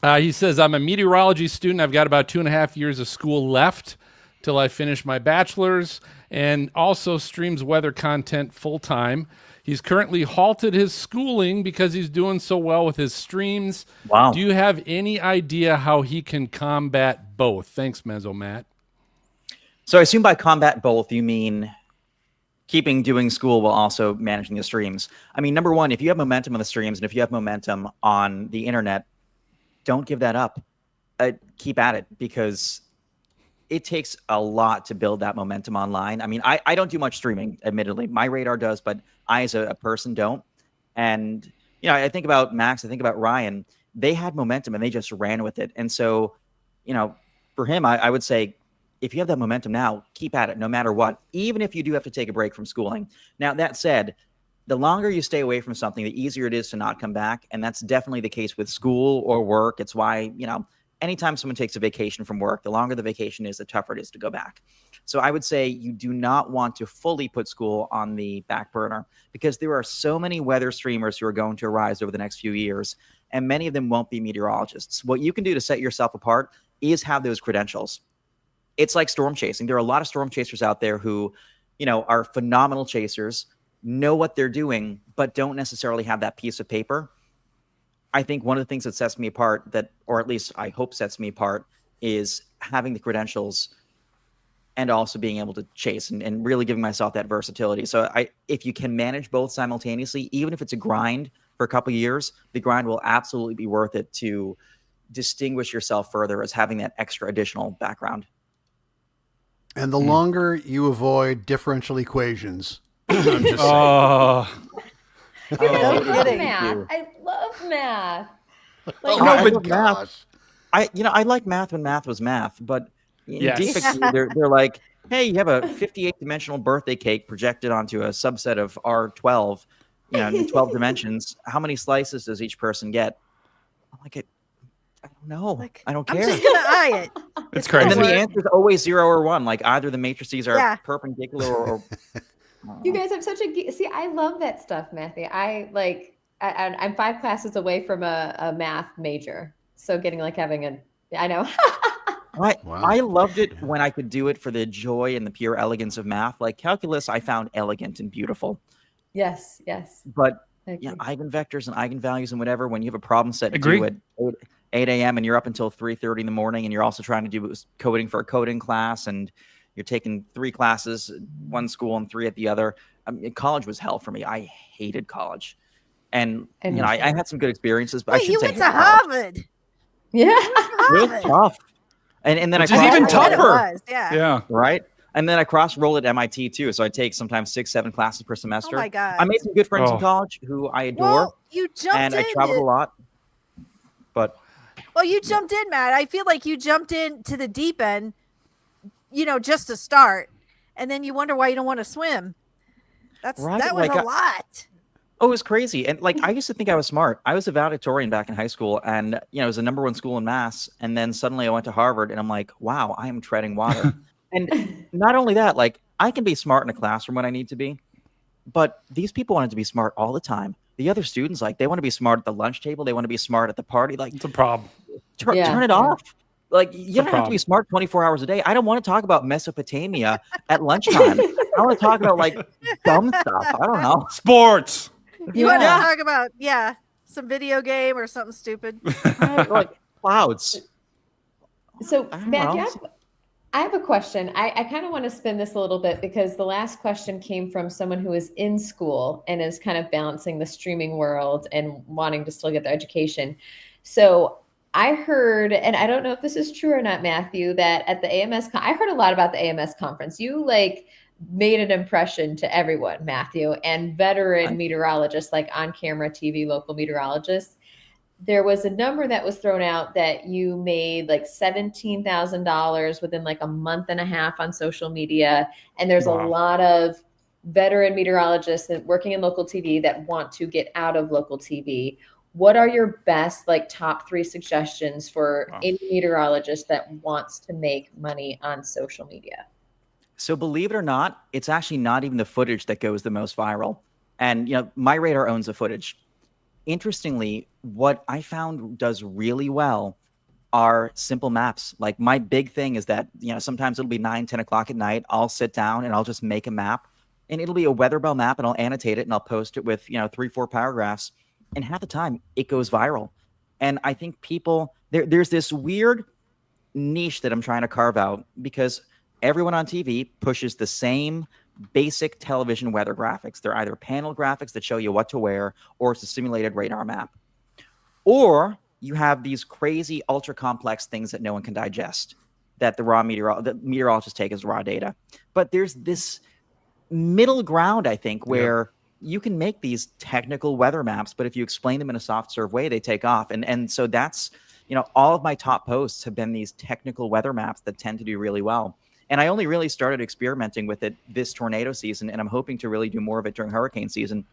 He says, I'm a meteorology student. I've got about 2.5 years of school left till I finish my bachelor's, and also streams weather content full-time. He's currently halted his schooling because he's doing so well with his streams. Wow. Do you have any idea how he can combat both? Thanks, Mezzo Matt. So I assume by combat both, you mean doing school while also managing the streams. I mean, number one, if you have momentum on the streams and if you have momentum on the internet, don't give that up. Keep at it, because it takes a lot to build that momentum online. I mean, I don't do much streaming, admittedly. My radar does, but I as a person don't. And, you know, I think about Max, I think about Ryan. They had momentum and they just ran with it. And so, you know, for him, I would say, if you have that momentum now, keep at it no matter what, even if you do have to take a break from schooling. Now, that said, the longer you stay away from something, the easier it is to not come back. And that's definitely the case with school or work. It's why, you know, anytime someone takes a vacation from work, the longer the vacation is, the tougher it is to go back. So I would say you do not want to fully put school on the back burner, because there are so many weather streamers who are going to arise over the next few years, and many of them won't be meteorologists. What you can do to set yourself apart is have those credentials. It's like storm chasing. There are a lot of storm chasers out there who, you know, are phenomenal chasers, know what they're doing, but don't necessarily have that piece of paper. I think one of the things that sets me apart, that, or at least I hope sets me apart, is having the credentials and also being able to chase and really giving myself that versatility. So if you can manage both simultaneously, even if it's a grind for a couple of years, the grind will absolutely be worth it to distinguish yourself further as having that extra additional background. And the longer you avoid differential equations, I'm just saying. I love math. I love math. Like, No, but math. I like math when math was math, but in GFIC, they're like, hey, you have a 58-dimensional birthday cake projected onto a subset of R12, in 12 dimensions. How many slices does each person get? I'm like, I don't know. I don't care. I'm just gonna eye it. It's crazy. And then the answer is always 0 or 1. Like either the matrices are perpendicular or you guys have such a see. I love that stuff, Matthew. I'm 5 classes away from a math major, so getting having I know. I loved it when I could do it for the joy and the pure elegance of math. Like calculus, I found elegant and beautiful. Yes. But eigenvectors and eigenvalues and whatever, when you have a problem set due at 8 a.m. and you're up until 3:30 in the morning, and you're also trying to do coding for a coding class, and you're taking 3 classes, one school and 3 at the other. College was hell for me. I hated college, and I had some good experiences. But I should you say went to Harvard. Yeah, it was tough. And then which is even tougher. Yeah. Right. And then I cross-rolled at MIT too, so I take sometimes 6-7 classes per semester. Oh my God. I made some good friends in college who I adore. Well, you jumped and in. I traveled a lot. But you jumped in, Matt. I feel like you jumped into the deep end, just to start, and then you wonder why you don't want to swim. That was a lot. Oh, it was crazy. And I used to think I was smart. I was a valedictorian back in high school, and it was the #1 school in Mass. And then suddenly I went to Harvard, and I'm like, wow, I am treading water. And not only that, I can be smart in a classroom when I need to be, but these people wanted to be smart all the time. The other students, they want to be smart at the lunch table. They want to be smart at the party. It's a problem. Turn it off. You don't have to be smart 24 hours a day. I don't want to talk about Mesopotamia at lunchtime. I want to talk about dumb stuff. I don't know. Sports. You want to talk about some video game or something stupid? Clouds. So Matt, I have a question. I kind of want to spin this a little bit because the last question came from someone who is in school and is kind of balancing the streaming world and wanting to still get their education. So I heard, and I don't know if this is true or not, Matthew, that at the AMS, I heard a lot about the AMS conference. You made an impression to everyone, Matthew, and veteran meteorologists, on camera TV, local meteorologists. There was a number that was thrown out that you made $17,000 within a month and a half on social media. And there's a lot of veteran meteorologists that working in local TV that want to get out of local TV. What are your best top 3 suggestions for any meteorologist that wants to make money on social media? So believe it or not, it's actually not even the footage that goes the most viral. And My Radar owns the footage. Interestingly, what I found does really well are simple maps. My big thing is that, sometimes it'll be 9, 10 o'clock at night. I'll sit down and I'll just make a map, and it'll be a weather bell map, and I'll annotate it and I'll post it with, 3-4 paragraphs. And half the time it goes viral. And I think people, there's this weird niche that I'm trying to carve out because everyone on TV pushes the same basic television weather graphics. They're either panel graphics that show you what to wear, or it's a simulated radar map. Or you have these crazy ultra complex things that no one can digest, that the meteorologists take as raw data. But there's this middle ground, I think, where you can make these technical weather maps, but if you explain them in a soft serve way, they take off. And so that's, all of my top posts have been these technical weather maps that tend to do really well. And I only really started experimenting with it this tornado season, and I'm hoping to really do more of it during hurricane season.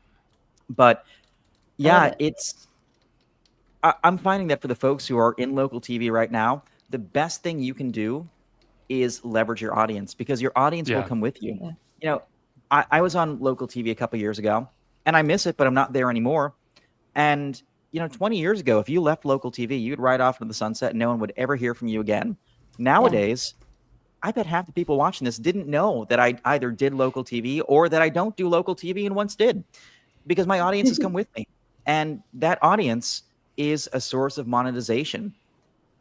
But I'm finding that for the folks who are in local TV right now, the best thing you can do is leverage your audience, because your audience will come with you. I was on local TV a couple years ago, and I miss it, but I'm not there anymore. And 20 years ago, if you left local TV, you'd ride off into the sunset and no one would ever hear from you again. Nowadays, I bet half the people watching this didn't know that I either did local TV or that I don't do local TV and once did, because my audience has come with me. And that audience is a source of monetization.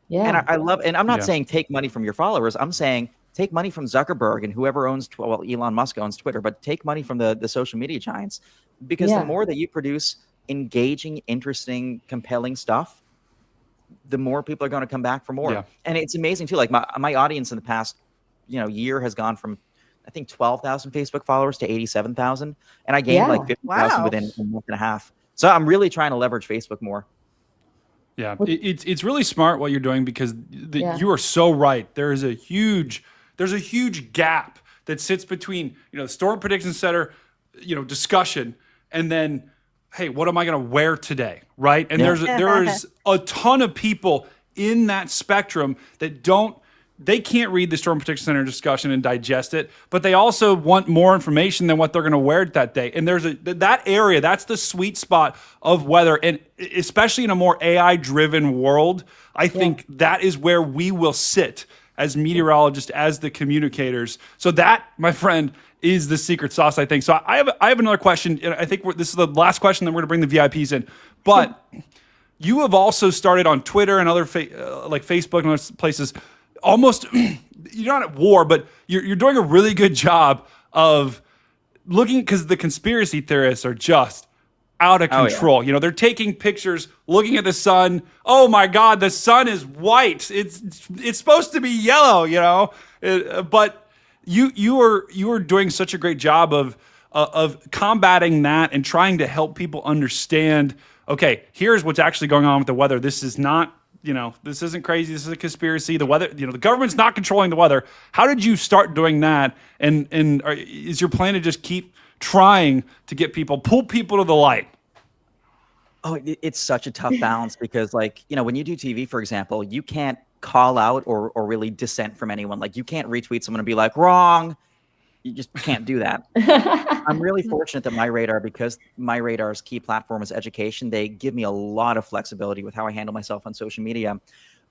Yeah. And I love, and I'm not saying take money from your followers. I'm saying take money from Zuckerberg and whoever owns, well, Elon Musk owns Twitter, but take money from the social media giants, because the more that you produce engaging, interesting, compelling stuff, the more people are going to come back for more. Yeah. And it's amazing too. Like my audience in the past, year has gone from, I think, 12,000 Facebook followers to 87,000. And I gained like 50,000 within a month and a half. So I'm really trying to leverage Facebook more. Yeah, it's really smart what you're doing, because you are so right. There's a huge gap that sits between the Storm Prediction Center, discussion, and then, hey, what am I going to wear today, right? And there's a ton of people in that spectrum that they can't read the Storm Protection Center discussion and digest it, but they also want more information than what they're going to wear that day. And there's that area, that's the sweet spot of weather. And especially in a more AI-driven world, I think that is where we will sit as meteorologists, as the communicators. So that, my friend, is the secret sauce, I think. So I have another question, and I think this is the last question, then we're going to bring the VIPs in. But you have also started on Twitter and other like Facebook and other places. Almost, you're not at war, but you're doing a really good job of looking, because the conspiracy theorists are just out of control. They're taking pictures, looking at the sun. Oh my God, the sun is white. It's supposed to be yellow. But you are doing such a great job of combating that and trying to help people understand. Okay, here's what's actually going on with the weather. This is not. This isn't crazy. This is a conspiracy. The weather, the government's not controlling the weather. How did you start doing that? And is your plan to just keep trying to pull people to the light? Oh, it's such a tough balance, because when you do TV, for example, you can't call out or really dissent from anyone. Like, you can't retweet someone and be like, wrong. You just can't do that. I'm really fortunate that because my radar's key platform is education, they give me a lot of flexibility with how I handle myself on social media.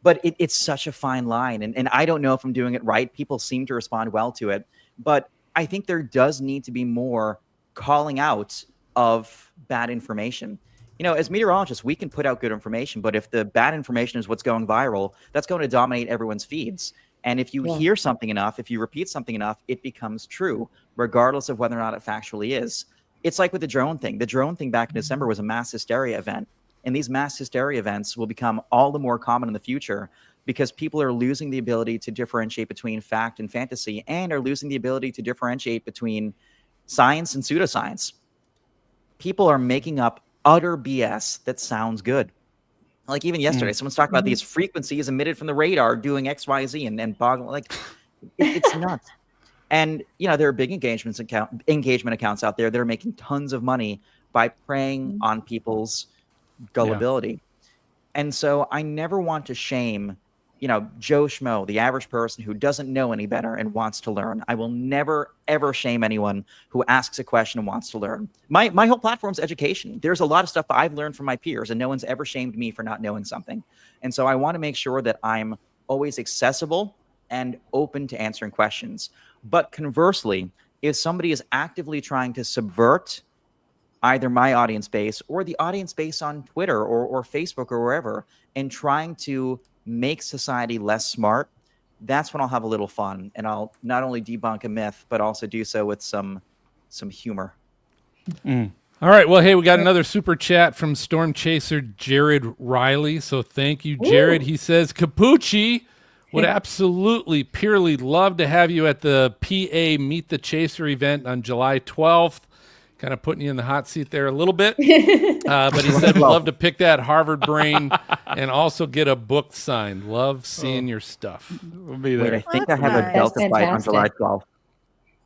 But it's such a fine line. And I don't know if I'm doing it right. People seem to respond well to it. But I think there does need to be more calling out of bad information. As meteorologists, we can put out good information, but if the bad information is what's going viral, that's going to dominate everyone's feeds. And if you hear something enough, if you repeat something enough, it becomes true, regardless of whether or not it factually is. It's like with the drone thing. The drone thing back in December was a mass hysteria event. And these mass hysteria events will become all the more common in the future, because people are losing the ability to differentiate between fact and fantasy, and are losing the ability to differentiate between science and pseudoscience. People are making up utter BS that sounds good. Like even yesterday, someone's talking about these frequencies emitted from the radar doing X, Y, Z, and boggling. Like, it's nuts. And there are big engagement accounts out there that are making tons of money by preying on people's gullibility. And so I never want to shame, Joe Schmo, the average person who doesn't know any better and wants to learn. I will never, ever shame anyone who asks a question and wants to learn. My whole platform's education. There's a lot of stuff I've learned from my peers, and no one's ever shamed me for not knowing something. And so I want to make sure that I'm always accessible and open to answering questions. But conversely, if somebody is actively trying to subvert either my audience base or the audience base on Twitter or Facebook or wherever, and trying to make society less smart, that's when I'll have a little fun, and I'll not only debunk a myth, but also do so with some humor. All right. Well, hey, we got another super chat from Storm Chaser Jared Riley. So thank you, Jared. He says, Cappucci would absolutely, purely love to have you at the PA Meet the Chaser event on July 12th. Kind of putting you in the hot seat there a little bit. But he said, we'd love to pick that Harvard brain and also get a book signed. Love seeing your stuff. We'll be there. Wait, I think I have a Delta flight on July 12th.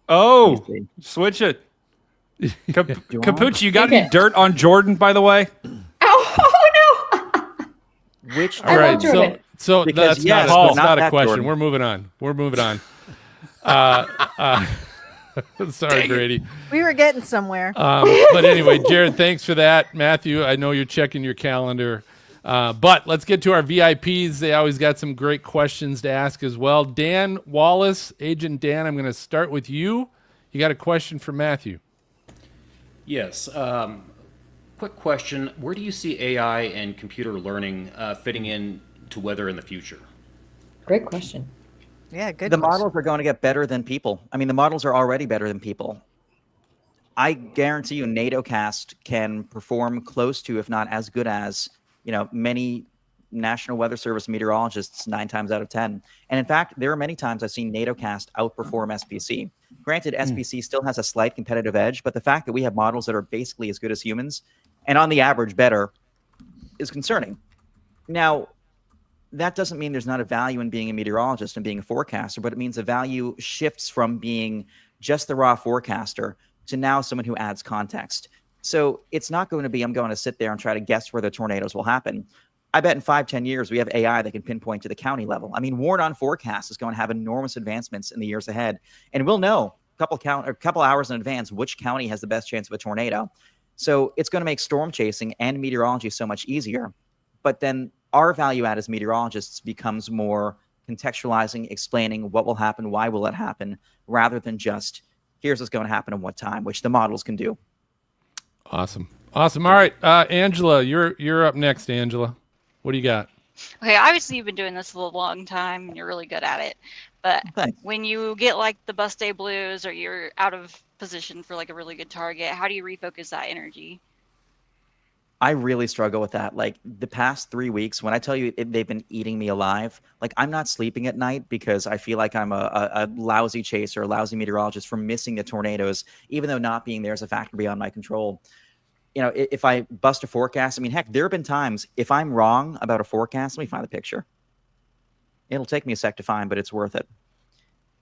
Oh, switch it. Cappucci, you got any dirt on Jordan, by the way? Oh, no. Which? All right. So that's not a question. Jordan. We're moving on. Sorry, Brady. We were getting somewhere. But anyway, Jared, thanks for that. Matthew, I know you're checking your calendar. But let's get to our VIPs. They always got some great questions to ask as well. Dan Wallace, Agent Dan, I'm going to start with you. You got a question for Matthew? Yes. Quick question. Where do you see AI and computer learning fitting in to weather in the future? Great question. Yeah, good. The models are going to get better than people. I mean, the models are already better than people. I guarantee you, NATOcast can perform close to, if not as good as, many National Weather Service meteorologists 9 times out of 10. And in fact, there are many times I've seen NATOcast outperform SPC. Granted, SPC still has a slight competitive edge, but the fact that we have models that are basically as good as humans, and on the average better, is concerning. Now, that doesn't mean there's not a value in being a meteorologist and being a forecaster, but it means the value shifts from being just the raw forecaster to now someone who adds context. So it's not going to be, I'm going to sit there and try to guess where the tornadoes will happen. I bet in 5-10 years, we have AI that can pinpoint to the county level. I mean, Warn On Forecast is going to have enormous advancements in the years ahead. And we'll know a couple hours in advance which county has the best chance of a tornado. So it's going to make storm chasing and meteorology so much easier. But then our value add as meteorologists becomes more contextualizing, explaining what will happen, why will it happen, rather than just here's what's going to happen and what time, which the models can do. Awesome. All right, Angela, you're up next. Angela, what do you got? Okay, obviously you've been doing this a long time and you're really good at it. But when you get like the bus day blues or you're out of position for like a really good target, how do you refocus that energy? I really struggle with that. Like the past 3 weeks, when I tell you they've been eating me alive, like I'm not sleeping at night because I feel like I'm a lousy chaser, a lousy meteorologist for missing the tornadoes, even though not being there is a factor beyond my control. If I bust a forecast, I mean, heck, there have been times if I'm wrong about a forecast, let me find the picture. It'll take me a sec to find, but it's worth it.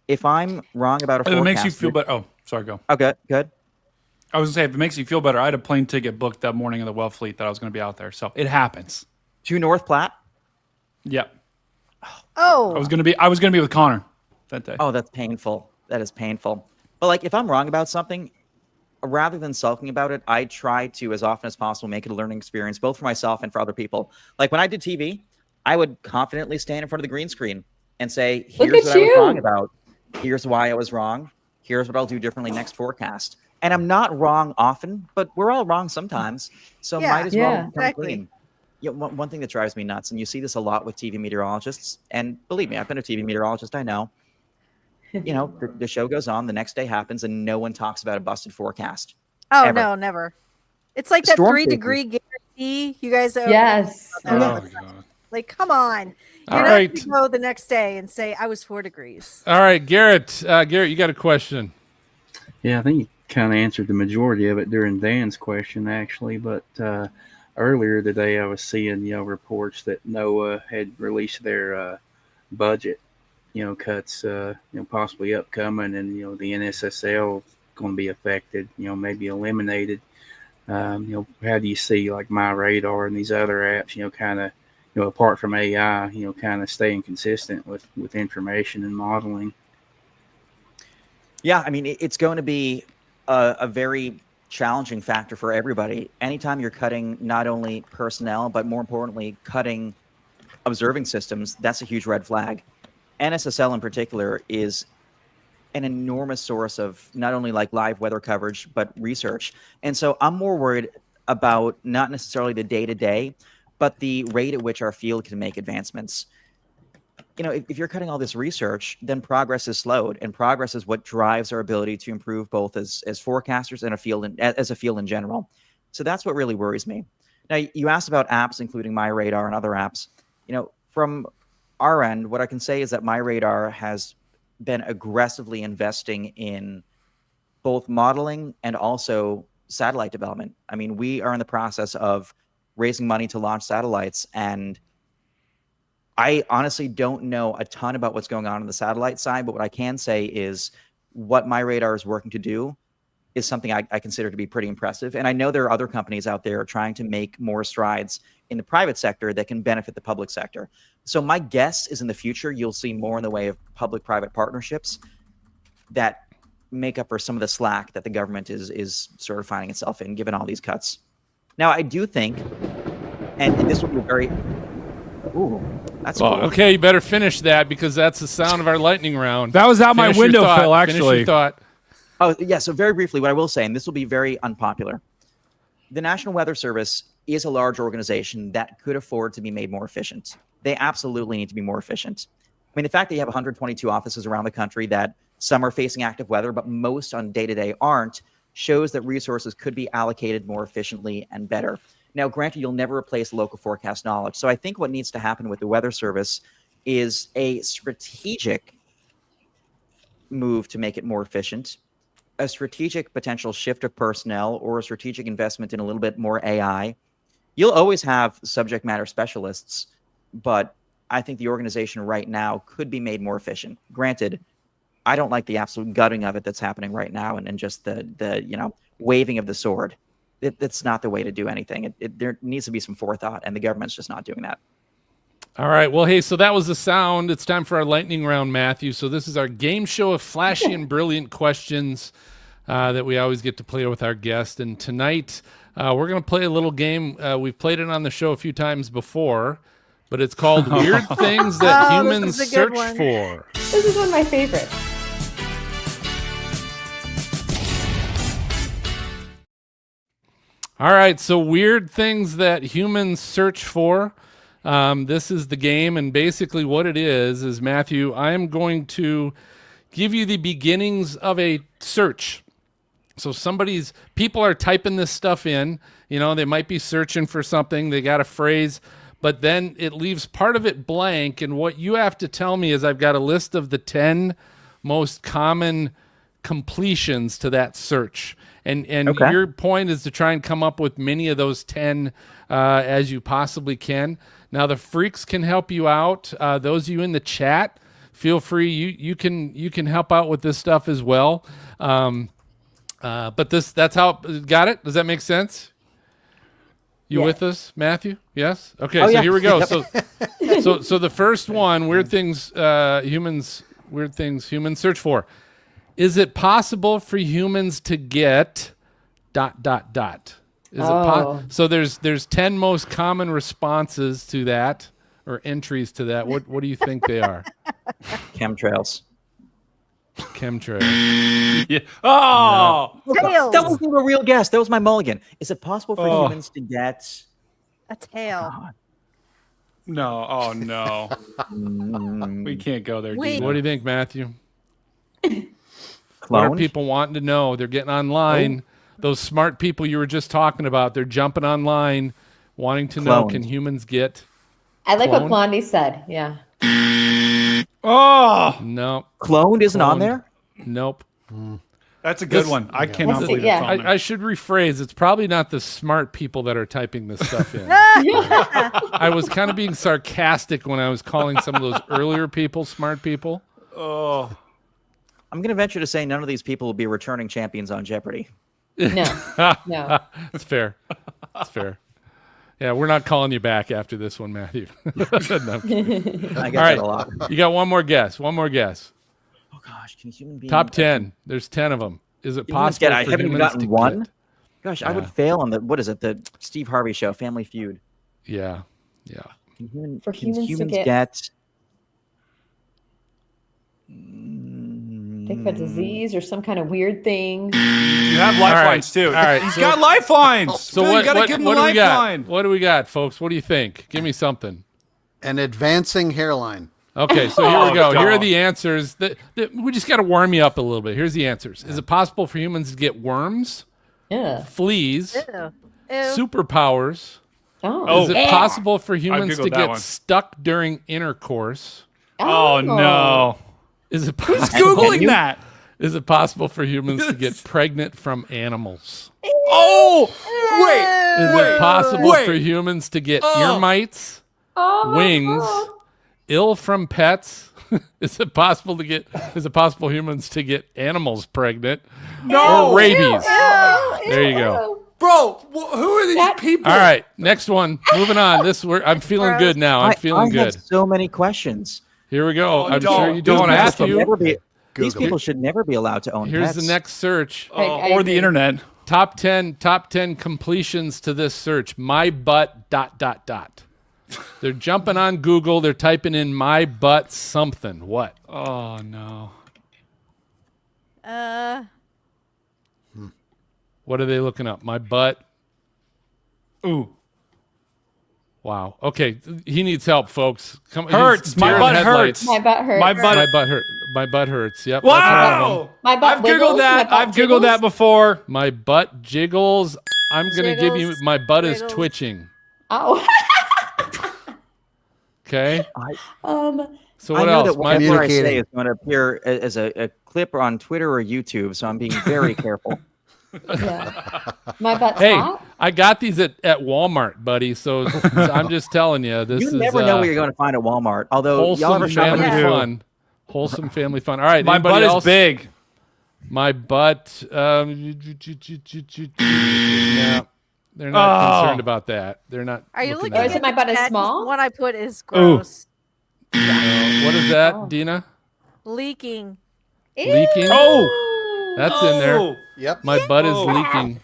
If I'm wrong about a forecast. It makes you feel better. Oh, sorry, go. Okay, good. I was going to say, if it makes you feel better, I had a plane ticket booked that morning of the Wellfleet that I was going to be out there. So it happens. To North Platte? Yep. Oh. I was going to be with Connor that day. Oh, that's painful. That is painful. But like if I'm wrong about something, rather than sulking about it, I try to, as often as possible, make it a learning experience, both for myself and for other people. Like when I did TV, I would confidently stand in front of the green screen and say, here's what I was wrong about. Here's why I was wrong. Here's what I'll do differently next forecast. And I'm not wrong often, but we're all wrong sometimes. So might as well come clean. One thing that drives me nuts, and you see this a lot with TV meteorologists, and believe me, I've been a TV meteorologist, I know. The show goes on, the next day happens, and no one talks about a busted forecast. Oh, ever. no, never. It's like that 3-degree guarantee. You guys Yes. Like, come on. You're not going to go the next day and say, I was 4 degrees. All right, Garrett. Garrett, you got a question. Yeah, I think you kind of answered the majority of it during Dan's question, actually. But earlier today, I was seeing, reports that NOAA had released their budget, cuts, possibly upcoming, and, the NSSL going to be affected, maybe eliminated. How do you see like My Radar and these other apps, kind of, apart from AI, kind of staying consistent with information and modeling? Yeah, I mean, it's going to be a very challenging factor for everybody. Anytime you're cutting not only personnel, but more importantly, cutting observing systems, that's a huge red flag. NSSL in particular is an enormous source of not only like live weather coverage, but research. And so I'm more worried about not necessarily the day-to-day, but the rate at which our field can make advancements. If you're cutting all this research, then progress is slowed, and progress is what drives our ability to improve both as forecasters and as a field in general. So that's what really worries me. Now, you asked about apps, including My Radar and other apps. From our end, what I can say is that My Radar has been aggressively investing in both modeling and also satellite development. I mean, we are in the process of raising money to launch satellites, and I honestly don't know a ton about what's going on the satellite side, but what I can say is what My Radar is working to do is something I consider to be pretty impressive. And I know there are other companies out there trying to make more strides in the private sector that can benefit the public sector. So my guess is in the future, you'll see more in the way of public-private partnerships that make up for some of the slack that the government is sort of finding itself in, given all these cuts. Now, I do think, and this will be very... Ooh, that's cool. Okay, you better finish that because that's the sound of our lightning round. That was out my window, Phil, actually. Finish your thought. Oh, yeah, so very briefly, what I will say, and this will be very unpopular. The National Weather Service is a large organization that could afford to be made more efficient. they absolutely need to be more efficient. I mean, the fact that you have 122 offices around the country, that some are facing active weather, but most on day-to-day aren't, shows that resources could be allocated more efficiently and better. Now, granted, you'll never replace local forecast knowledge. So I think what needs to happen with the Weather Service is a strategic move to make it more efficient, a strategic potential shift of personnel, or a strategic investment in a little bit more AI. You'll always have subject matter specialists, but I think the organization right now could be made more efficient. Granted, I don't like the absolute gutting of it that's happening right now, and just the waving of the sword. That's not the way to do anything. There needs to be some forethought, and the government's just not doing that. All right. Well, hey, so that was the sound. It's time for our lightning round, Matthew. So this is our game show of flashy and brilliant questions that we always get to play with our guest. And tonight we're going to play a little game. We've played it on the show a few times before, but it's called Weird Things That Humans Search For. This is one of my favorites. All right. So weird things that humans search for. This is the game, and basically what it is Matthew, I am going to give you the beginnings of a search. So people are typing this stuff in, they might be searching for something, they got a phrase, but then it leaves part of it blank, and what you have to tell me is I've got a list of the 10 most common completions to that search. And okay. Your point is to try and come up with many of those 10 as you possibly can. Now the freaks can help you out. Those of you in the chat, feel free. You can help out with this stuff as well. But that's how. Got it? Does that make sense? You with us, Matthew? Yes. Okay. So here we go. So the first one: weird things humans search for. Is it possible for humans to get ... Is it so there's 10 most common responses to that, or entries to that. What do you think they are? Chemtrails. Yeah. Oh, no. That wasn't a real guess. That was my mulligan. Is it possible for humans to get a tail? God. No. Oh no. We can't go there. What do you think, Matthew? Cloned? What are people wanting to know? They're getting online. Those smart people you were just talking about, they're jumping online, wanting to know, can humans get I like cloned? what Blondie said. Yeah. Oh no, cloned isn't on there. Nope. That's a good one. I cannot believe it's on there. I should rephrase. It's probably not the smart people that are typing this stuff in. I was kind of being sarcastic when I was calling some of those earlier people smart people. Oh. I'm going to venture to say none of these people will be returning champions on Jeopardy. No. It's fair. It's fair. Yeah, we're not calling you back after this one, Matthew. No, I get that a lot. You got one more guess. Oh gosh, can human beings... Top 10. There's 10 of them. Is it possible I haven't even gotten one? Gosh, Yeah. I would fail on the Steve Harvey show, Family Feud. Yeah. Can humans to get... Think of a disease or some kind of weird thing. You have lifelines too. All right. He's got lifelines. So Phil, you gotta give him a do we got? lifeline. What do we got, folks? What do you think? Give me something. An advancing hairline. Okay, so here we go. Here are the answers. We just got to warm you up a little bit. Here's the answers. Is it possible for humans to get worms? Yeah. Fleas? Ew. Superpowers? Is it possible for humans to get stuck during intercourse? Oh no. Is it Who's possible? Googling that? Is it possible for humans to get pregnant from animals? Oh, Is it possible for humans to get ear mites, wings, ill from pets? Is it possible humans to get animals pregnant? No. Or rabies? There you go. Bro, who are these people? All right, next one. Moving on. I'm feeling good now. I'm feeling I good. have so many questions. Here we go. Oh, I'm sure you don't ask them. These people should never be allowed to own Here's pets. the next search. Or the internet. Top 10 completions to this search. My butt ... They're jumping on Google. They're typing in my butt something. What? Oh no. What are they looking up? My butt. Ooh. Wow. Okay, he needs help, folks. Come, Hurts. My butt hurts. My butt hurts. My butt. My butt hurts. Yep. Wow. That's one of them. My butt I've wiggles, googled that. my butt I've googled that before. My butt jiggles. I'm gonna give you. Jiggles, My butt is wiggles. twitching. Oh. Okay. So I what know else? that whatever I say is going to appear as a clip on Twitter or YouTube, so I'm being very careful. Yeah. My butt's Hey, hot. I got these at Walmart, buddy. So I'm just telling you, this You is never know what you're going to find at Walmart. Although y'all wholesome ever shop family at fun. Wholesome family fun. All right, My anybody butt else? is big. My butt. No, they're not concerned about that. They're not. Are you looking Or is at it my butt is chat? small? The one I put is gross. What is that, Dina? Leaking. Leaking? Oh, that's in there. Yep. My butt is leaking.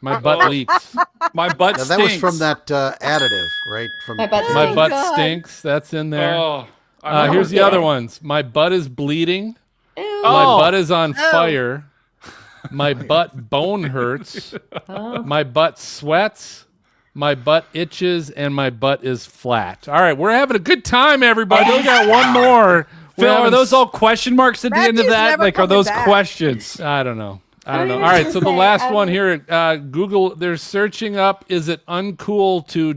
My butt leaks. My butt Now, stinks. that was from that additive, right? From My butt My stinks. butt God. stinks. That's in there. Oh, Here's the other ones. My butt is bleeding. Ew. My Oh. butt is on fire. My butt bone hurts. My butt sweats. My butt itches, and my butt is flat. All right, we're having a good time, everybody. We got one more. Phil, are those all question marks at the end of Matthew's that? never Like, are coming those back. questions? I don't know. I don't don't know. even All right, know so what the to say. last I one don't- here at Google, they're searching up, is it uncool to ...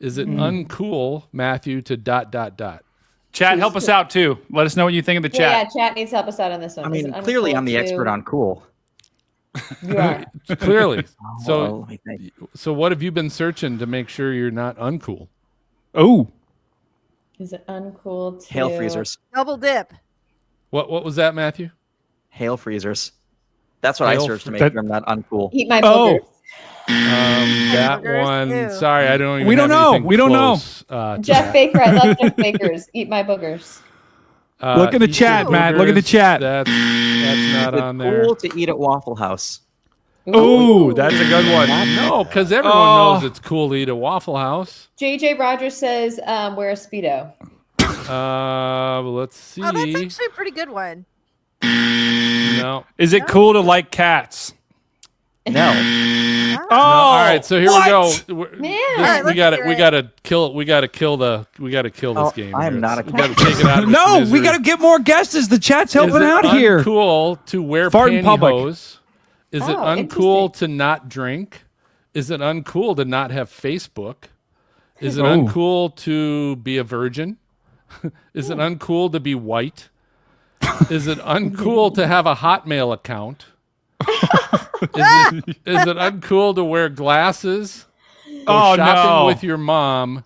Is it uncool, Matthew, to ... Chat, help us out too. Let us know what you think in the Yeah, chat. chat needs to help us out on this one. I Is mean, it clearly uncool I'm the to- expert on cool. You are. Clearly. Well, So, let me think. so what have you been searching to make sure you're not uncool? Oh, Is it uncool to... Hail freezers. Double dip. What was that, Matthew? Hail freezers. That's what Hail I searched to make that- sure I'm not uncool. Eat my Oh. boogers. That Burgers, one. ew. Sorry, I don't even. We don't have know. anything We don't know. close, to Jeff that. Baker. I love Jeff Baker's. Eat my boogers. Look at the Eat chat, your Matt. Look at the boogers. chat. That's not Is it on there. cool to eat at Waffle House? Ooh, that's a good one. No, because everyone Oh. knows it's cool to eat at Waffle House. JJ Rogers says, wear a Speedo. Let's see. Oh, that's actually a pretty good one. No. Is it cool to like cats? No. Oh, No, all right, so here what? we go. Man. All right, We let's got hear We it. got to kill. We got to kill this Oh, game. I am here. not a We got to take it out. Of its No, we misery. got to get more guesses. The chat's helping Is it out here. Uncool to wear Fart in public. pantyhose? Is it Oh, uncool to not drink? Is it uncool to not have Facebook? Is it Oh. uncool to be a virgin? Is it uncool to be white? Is it uncool to have a Hotmail account? Is it uncool to wear glasses? Go Oh, shopping no. with your mom?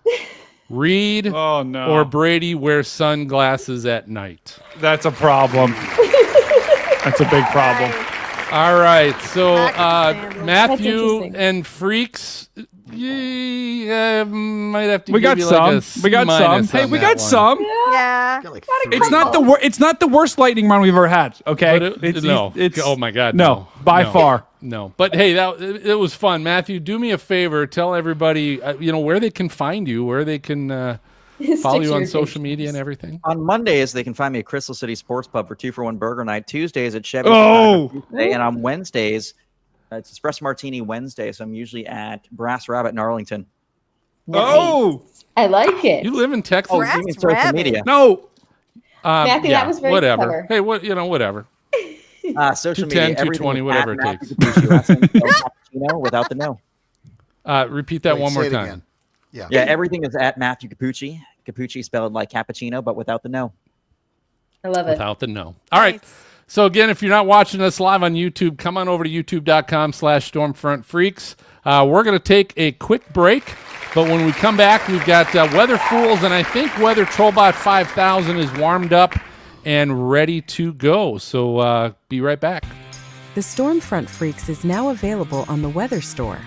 Read Oh, no. or Brady wear sunglasses at night? That's a problem. That's a big problem. All right, so That's Matthew interesting. and Freaks, might have to. We give got you some. Like a We got some. C- Hey, on we that got one. some. Yeah. Got like It's not the It's not the worst lightning round we've ever had. Okay. But it's oh my god, no, by far. no. But hey, it was fun. Matthew, do me a favor, tell everybody where they can find you, where they can follow you on social media and everything. On Mondays, they can find me at Crystal City Sports Pub for 2-for-1 Burger Night. Tuesdays at Chevy's. Oh. Tuesday, and on Wednesdays, it's Espresso Martini Wednesday, so I'm usually at Brass Rabbit in Arlington. Oh, I like it. You live in Texas? Oh, Brass you mean social Rabbit. media? no. Matthew, that was very whatever. clever. Hey, whatever. Social 210, media. 220, whatever it takes. Cappuccino without the no. Repeat that Wait, one more say it time. again. Yeah. Yeah, everything is at Matthew Cappucci. Cappucci spelled like cappuccino, but without the no. I love it. Without the no. All right. So again, if you're not watching us live on YouTube, come on over to youtube.com/StormfrontFreaks. We're going to take a quick break, but when we come back, we've got Weather Fools, and I think Weather Trollbot 5000 is warmed up and ready to go. So be right back. The Stormfront Freaks is now available on the Weather Store.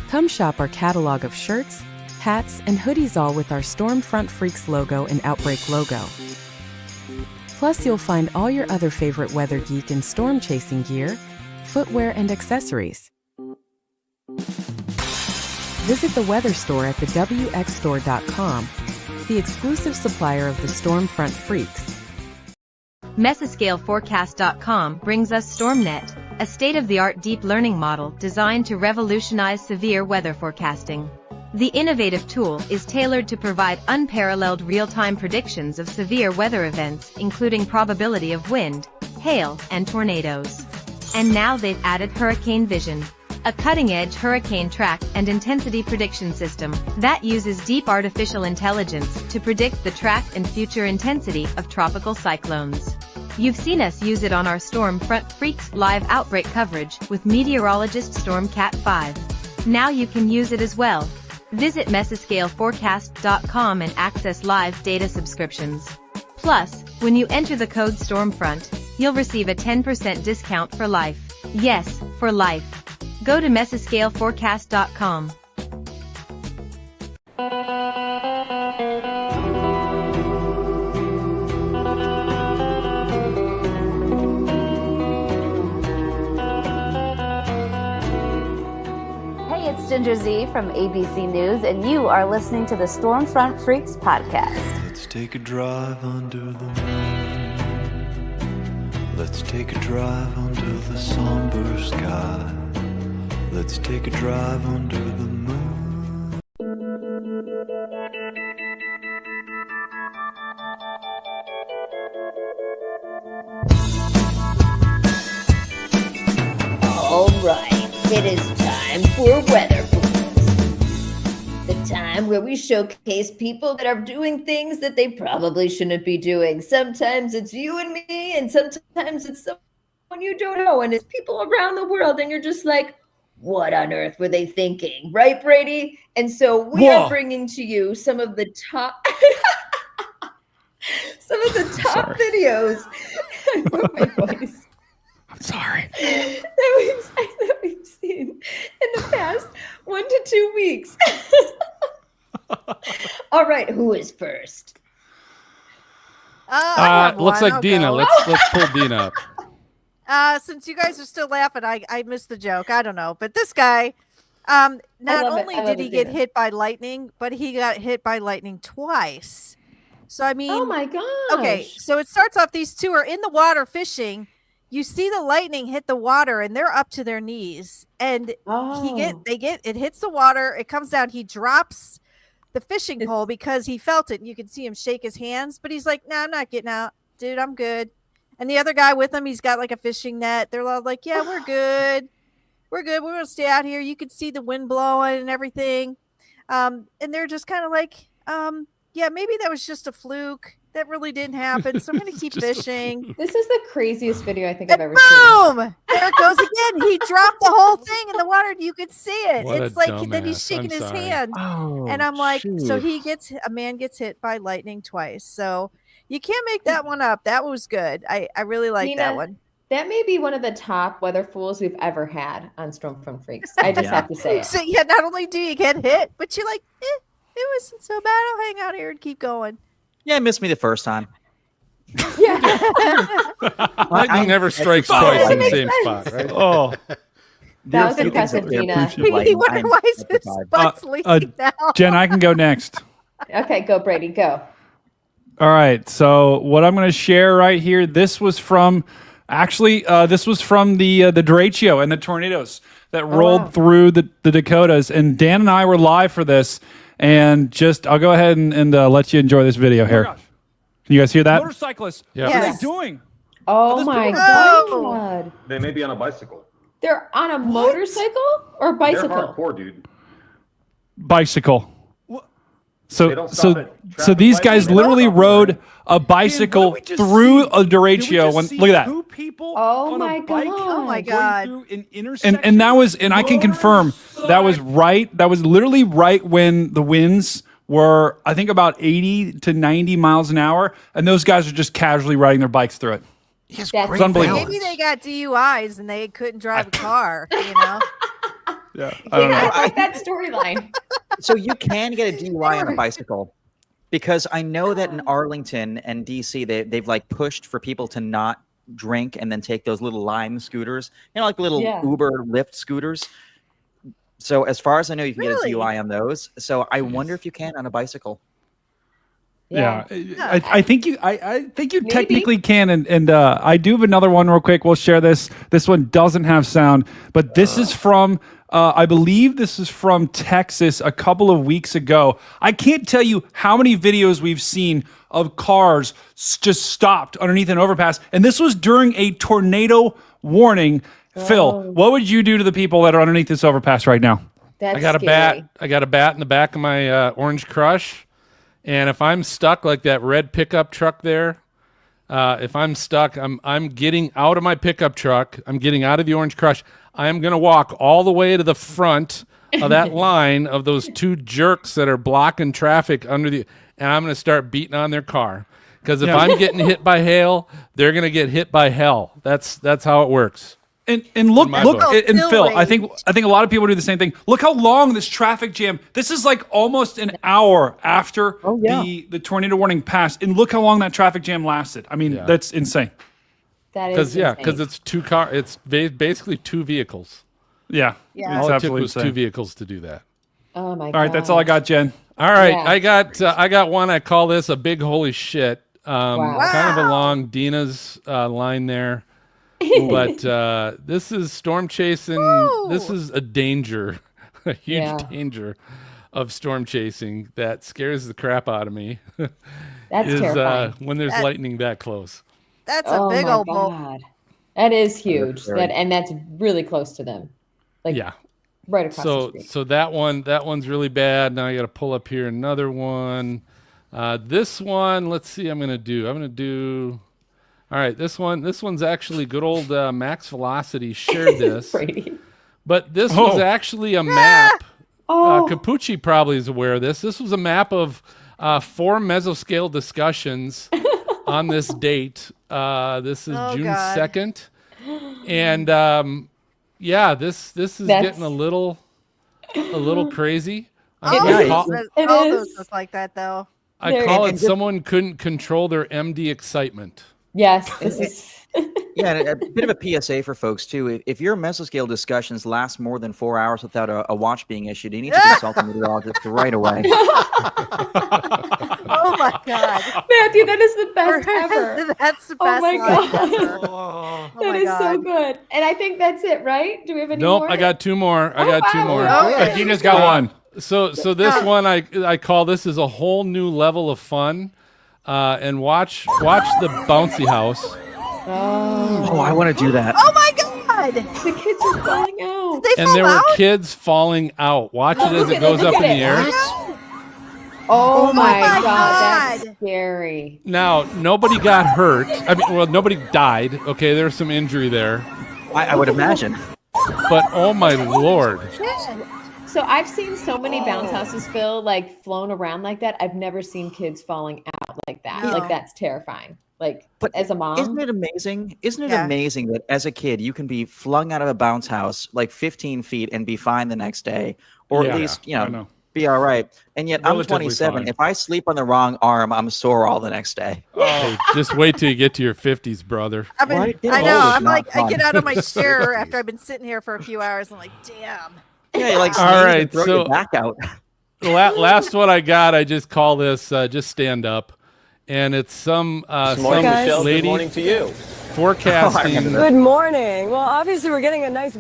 Come shop our catalog of shirts, hats, and hoodies, all with our Stormfront Freaks logo and Outbreak logo. Plus, you'll find all your other favorite weather geek and storm chasing gear, footwear, and accessories. Visit the Weather Store at thewxstore.com, the exclusive supplier of the Stormfront Freaks. Mesoscaleforecast.com brings us StormNet, a state-of-the-art deep learning model designed to revolutionize severe weather forecasting. The innovative tool is tailored to provide unparalleled real-time predictions of severe weather events, including probability of wind, hail, and tornadoes. And now they've added Hurricane Vision, a cutting-edge hurricane track and intensity prediction system that uses deep artificial intelligence to predict the track and future intensity of tropical cyclones. You've seen us use it on our Storm Front Freaks live outbreak coverage with Meteorologist Storm Cat 5. Now you can use it as well. Visit mesoscaleforecast.com and access live data subscriptions. Plus, when you enter the code Stormfront, you'll receive a 10% discount for life. Yes, for life. Go to mesoscaleforecast.com. It's Ginger Z from ABC News, and you are listening to the Stormfront Freaks podcast. Let's take a drive under the moon. Let's take a drive under the somber sky. Let's take a drive under the moon. All right, it is time for Weather Fools. The time where we showcase people that are doing things that they probably shouldn't be doing. Sometimes it's you and me, and sometimes it's someone you don't know, and it's people around the world, and you're just like, what on earth were they thinking? Right, Brady? And so we are bringing to you some of the top videos. I broke my voice. I'm sorry. that we've seen in the past 1 to 2 weeks. All right, who is first? Looks like Dina. Let's pull Dina up. Since you guys are still laughing, I missed the joke. I don't know. But this guy, not only did he get hit by lightning, but he got hit by lightning twice. So, I mean. Oh, my gosh. Okay, so it starts off, these two are in the water fishing. You see the lightning hit the water, and they're up to their knees. And it hits the water. It comes down. He drops the fishing pole because he felt it. And you can see him shake his hands. But he's like, no, I'm not getting out. Dude, I'm good. And the other guy with him, he's got like a fishing net. They're all like, yeah, we're good. We're good. We're going to stay out here. You can see the wind blowing and everything. And they're just kind of like, yeah, maybe that was just a fluke. That really didn't happen. So I'm going to keep fishing. This is the craziest video I think I've ever seen. Boom! There it goes again. He dropped the whole thing in the water. You could see it. It's like then he's shaking his hand. And I'm like, so a man gets hit by lightning twice. So you can't make that one up. That was good. I really like that one. That may be one of the top weather fools we've ever had on Stormfront Freaks. I just have to say it. So yeah, not only do you get hit, but you're like, it wasn't so bad. I'll hang out here and keep going. Yeah, missed me the first time. Lightning never strikes twice in the same spot, right? Oh. That was impressive, Gina. He wondered why his butt's leaking now. Jen, I can go next. Okay, go, Brady, go. All right. So what I'm going to share right here, this was from the derecho and the tornadoes that rolled through the Dakotas. And Dan and I were live for this. And I'll go ahead and let you enjoy this video here. Can you guys hear that? Motorcyclists. Yeah. What are they doing? Oh my God. They may be on a bicycle. They're on a motorcycle or bicycle? They're hardcore, dude. Bicycle. So these guys literally rode a bicycle through a derecho. Look at that. Oh my God. Oh my God. And that was, and I can confirm that was right. That was literally right when the winds were, I think, about 80 to 90 miles an hour. And those guys are just casually riding their bikes through it. It's unbelievable. Maybe they got DUIs and they couldn't drive a car, you know? Yeah. I like that storyline. So you can get a DUI on a bicycle, because I know that in Arlington and DC, they've like pushed for people to not drink and then take those little Lime scooters, like little Uber Lyft scooters. So as far as I know, you can get a DUI on those. So I wonder if you can on a bicycle. Yeah. I think you technically can, and I do have another one real quick. We'll share this. This one doesn't have sound, but this is from I believe this is from Texas a couple of weeks ago. I can't tell you how many videos we've seen of cars just stopped underneath an overpass. And this was during a tornado warning. Phil, what would you do to the people that are underneath this overpass right now? That's I got scary. a bat in the back of my Orange Crush. And if I'm stuck like that red pickup truck there, if I'm stuck, I'm getting out of my pickup truck. I'm getting out of the Orange Crush. I'm going to walk all the way to the front of that line of those two jerks that are blocking traffic and I'm going to start beating on their car. Because if I'm getting hit by hail, they're going to get hit by hell. That's how it works. And look, Phil, I think a lot of people do the same thing. Look how long this traffic jam. This is like almost an hour after the tornado warning passed, and look how long that traffic jam lasted. I mean, that's insane. That is because it's two car. It's basically two vehicles. Yeah. All it took was two vehicles to do that. Oh my god. All right, that's all I got, Jen. All right, I got one. I call this a big holy shit. Kind of along Dina's line there. But this is storm chasing. Woo! This is a danger, a huge danger of storm chasing that scares the crap out of me. That's terrifying. When there's lightning that close. That's a big old bolt. That is huge. That's really close to them. Like right across the street. So that one's really bad. Now I got to pull up here another one. This one, let's see. I'm gonna do. All right, this one's actually good old Max Velocity shared this. But this was actually a map. Cappucci probably is aware of this. This was a map of 4 mesoscale discussions on this date. This is June 2nd. And this is getting a little crazy. All those look like that, though. I call it someone couldn't control their MD excitement. Yes, this is. Yeah, and a bit of a PSA for folks too. If your mesoscale discussions last more than 4 hours without a watch being issued, you need to consult a meteorologist right away. Oh my God, Matthew, that is the best ever. That's the best. Oh my line God, ever. that is so good. And I think that's it, right? Do we have any more? Nope, I got two more. Okay. Gina's got one. So this one I call this is a whole new level of fun. And watch the bouncy house. Oh, I want to do that. Oh my God! The kids are falling out. Did they fall there out? were kids falling out. Watch it as it goes up in the air. Oh my God, that's scary. Now, nobody got hurt. Nobody died. Okay, there's some injury there. I would imagine. But oh my Lord. So I've seen so many bounce houses, Phil, like flown around like that. I've never seen kids falling out like that. No. Like that's terrifying. Like, but as a mom, isn't it amazing? Isn't it amazing that as a kid you can be flung out of a bounce house like 15 feet and be fine the next day, or at least be all right? And yet Relatively I'm 27. fine. If I sleep on the wrong arm, I'm sore all the next day. Hey, just wait till you get to your 50s, brother. I mean, Right? I know. I'm not like, I fun. get out of my chair after I've been sitting here for a few hours. I'm like, damn. Yeah, you're like All sneeze right, and throw so- your back out. Last one I got, I just call this just stand up. And it's some morning, Michelle. lady Good morning to you. forecasting. Good morning. Well, obviously we're getting a nice.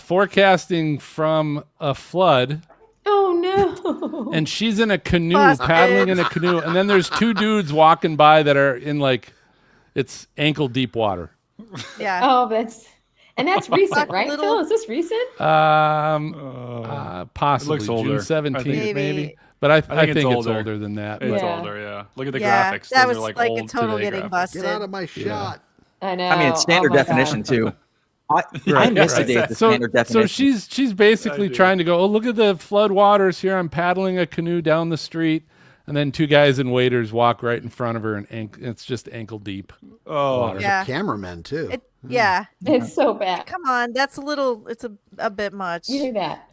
Forecasting from a flood. Oh no! And she's in a canoe, paddling in a canoe, and then there's two dudes walking by that are in it's ankle deep water. Yeah. Oh, that's recent, right? Phil, is this recent? Possibly looks older. June 17th, maybe. I But I think think it's it's older than that. It's Yeah. older, yeah. Look at the Yeah, graphics. that Those was are like a old total today getting graphics. busted. Get out of my shot. I know. I mean, it's standard Oh my definition God. too. I Right, miss the right. days of So standard definition. she's basically trying to go, oh, look at the flood waters here. I'm paddling a canoe down the street. And then two guys in waders walk right in front of her, and it's just ankle deep. Oh, Yeah. Cameramen too. Yeah. It's so bad. Come on, that's it's a bit much. You do that.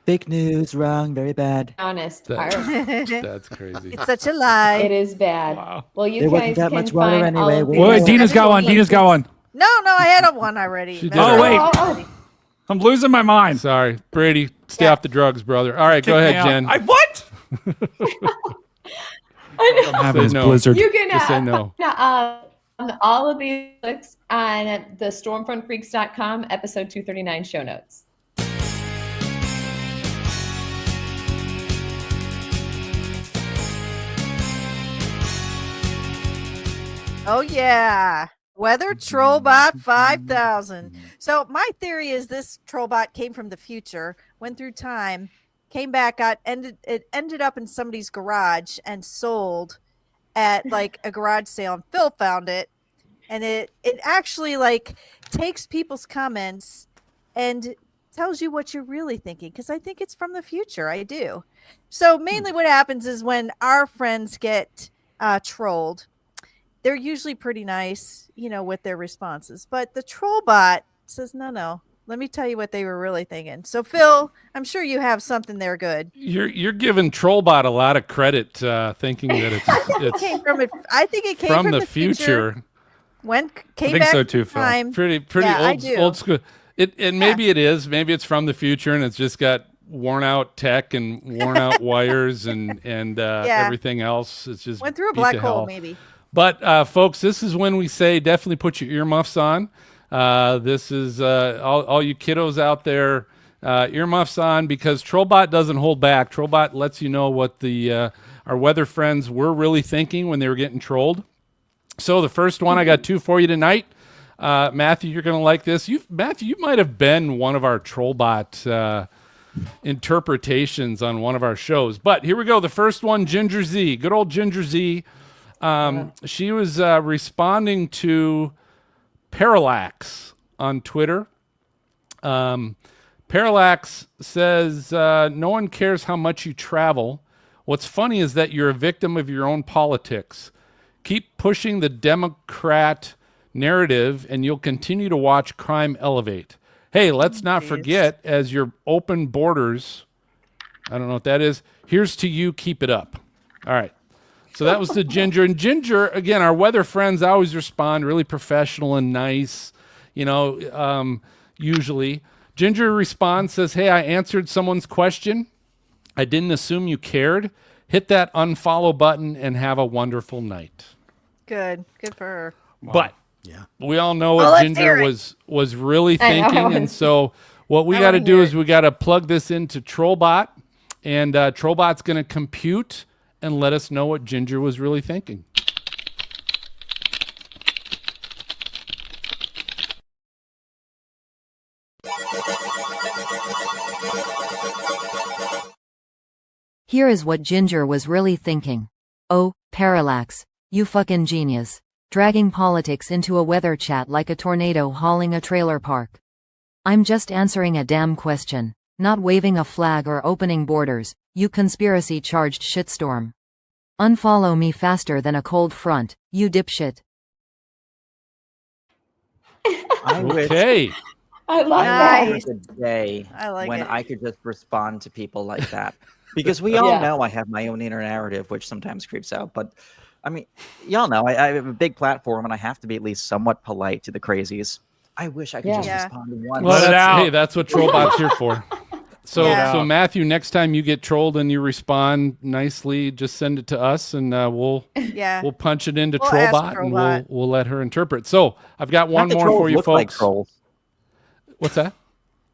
Fake news, wrong, very bad. Honest. That's crazy. It's such a lie. It is bad. Wow. Well, you There guys wasn't that can much water find all anyway. of Wait, these- Dina's got one. Dina's got one. No, I had one already. She did. Oh, wait. Oh, I'm losing my mind. Sorry, Brady, stay off the drugs, brother. All right, go Kick me ahead, out. Jen. What? I know. Having Say no. blizzard. You can Just say no. all of these links on the stormfrontfreaks.com episode 239 show notes. Oh yeah. Weather Trollbot 5000. So my theory is this Trollbot came from the future, went through time, came back, it ended up in somebody's garage and sold at like a garage sale, and Phil found it, and it actually like takes people's comments and tells you what you're really thinking, because I think it's from the future. I do. So mainly what happens is when our friends get trolled, they're usually pretty nice, with their responses. But the troll bot says, no, let me tell you what they were really thinking. So Phil, I'm sure you have something there good. You're giving Trollbot a lot of credit, thinking that it's I think it came from the future. When came I think back so too, Phil. time. Pretty Yeah, old school. Maybe it is. Maybe it's from the future, and it's just got worn out tech and worn out wires and everything else. It's just went through a beat black to hole, hell. maybe. But folks, this is when we say definitely put your earmuffs on. This is all you kiddos out there, earmuffs on, because Trollbot doesn't hold back. Trollbot lets you know what our weather friends were really thinking when they were getting trolled. So the first one, I got two for you tonight. Matthew, you're going to like this. Matthew, you might have been one of our Trollbot interpretations on one of our shows. But here we go. The first one, Ginger Z. Good old Ginger Z. She was responding to Parallax on Twitter. Parallax says, no one cares how much you travel. What's funny is that you're a victim of your own politics. Keep pushing the Democrat narrative and you'll continue to watch crime elevate. Hey, let's not forget, as your open borders, I don't know what that is, here's to you, keep it up. All right. So that was the Ginger. And Ginger, again, our weather friends always respond really professional and nice, usually. Ginger responds, says, hey, I answered someone's question. I didn't assume you cared. Hit that unfollow button and have a wonderful night. Good for her. But we all know what Ginger was really thinking. And so what we got to do is we got to plug this into Trollbot, and Trollbot's going to compute and let us know what Ginger was really thinking. Here is what Ginger was really thinking. Oh, Parallax, you fucking genius. Dragging politics into a weather chat like a tornado hauling a trailer park. I'm just answering a damn question, not waving a flag or opening borders, you conspiracy-charged shitstorm. Unfollow me faster than a cold front, you dipshit. I wish I love there that. was a day when I could just respond to people like that. Because we all know I have my own inner narrative, which sometimes creeps out. But, I mean, y'all know I have a big platform, and I have to be at least somewhat polite to the crazies. I wish I could just respond to one. Well, hey, that's what Trollbot's here for. So Matthew, next time you get trolled and you respond nicely, just send it to us, and we'll punch it into Trollbot, and we'll let her interpret. So I've got one more for you, folks. Like trolls. What's that?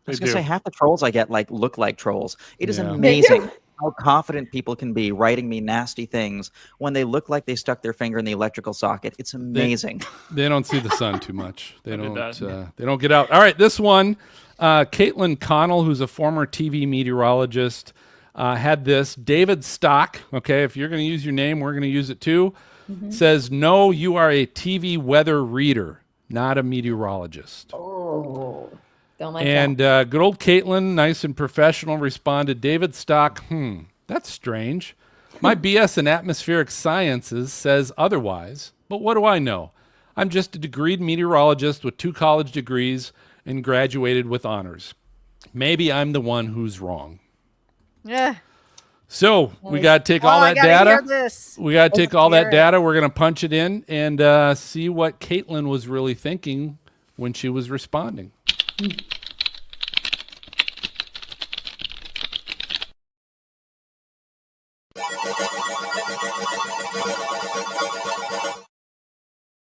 I was going to say, half the trolls I get look like trolls. It is amazing how confident people can be writing me nasty things when they look like they stuck their finger in the electrical socket. It's amazing. They don't see the sun too much. They don't get out. All right, this one, Caitlin Connell, who's a former TV meteorologist, had this. David Stock, okay, if you're going to use your name, we're going to use it too, says, no, you are a TV weather reader, not a meteorologist. Oh. Don't like and good old Caitlin, nice and professional, responded, David Stock, that's strange. My BS in atmospheric sciences says otherwise, but what do I know? I'm just a degreed meteorologist with 2 college degrees and graduated with honors. Maybe I'm the one who's wrong. Yeah. So we got to take all that data. We got to take all that it. data. We're going to punch it in and see what Caitlin was really thinking when she was responding.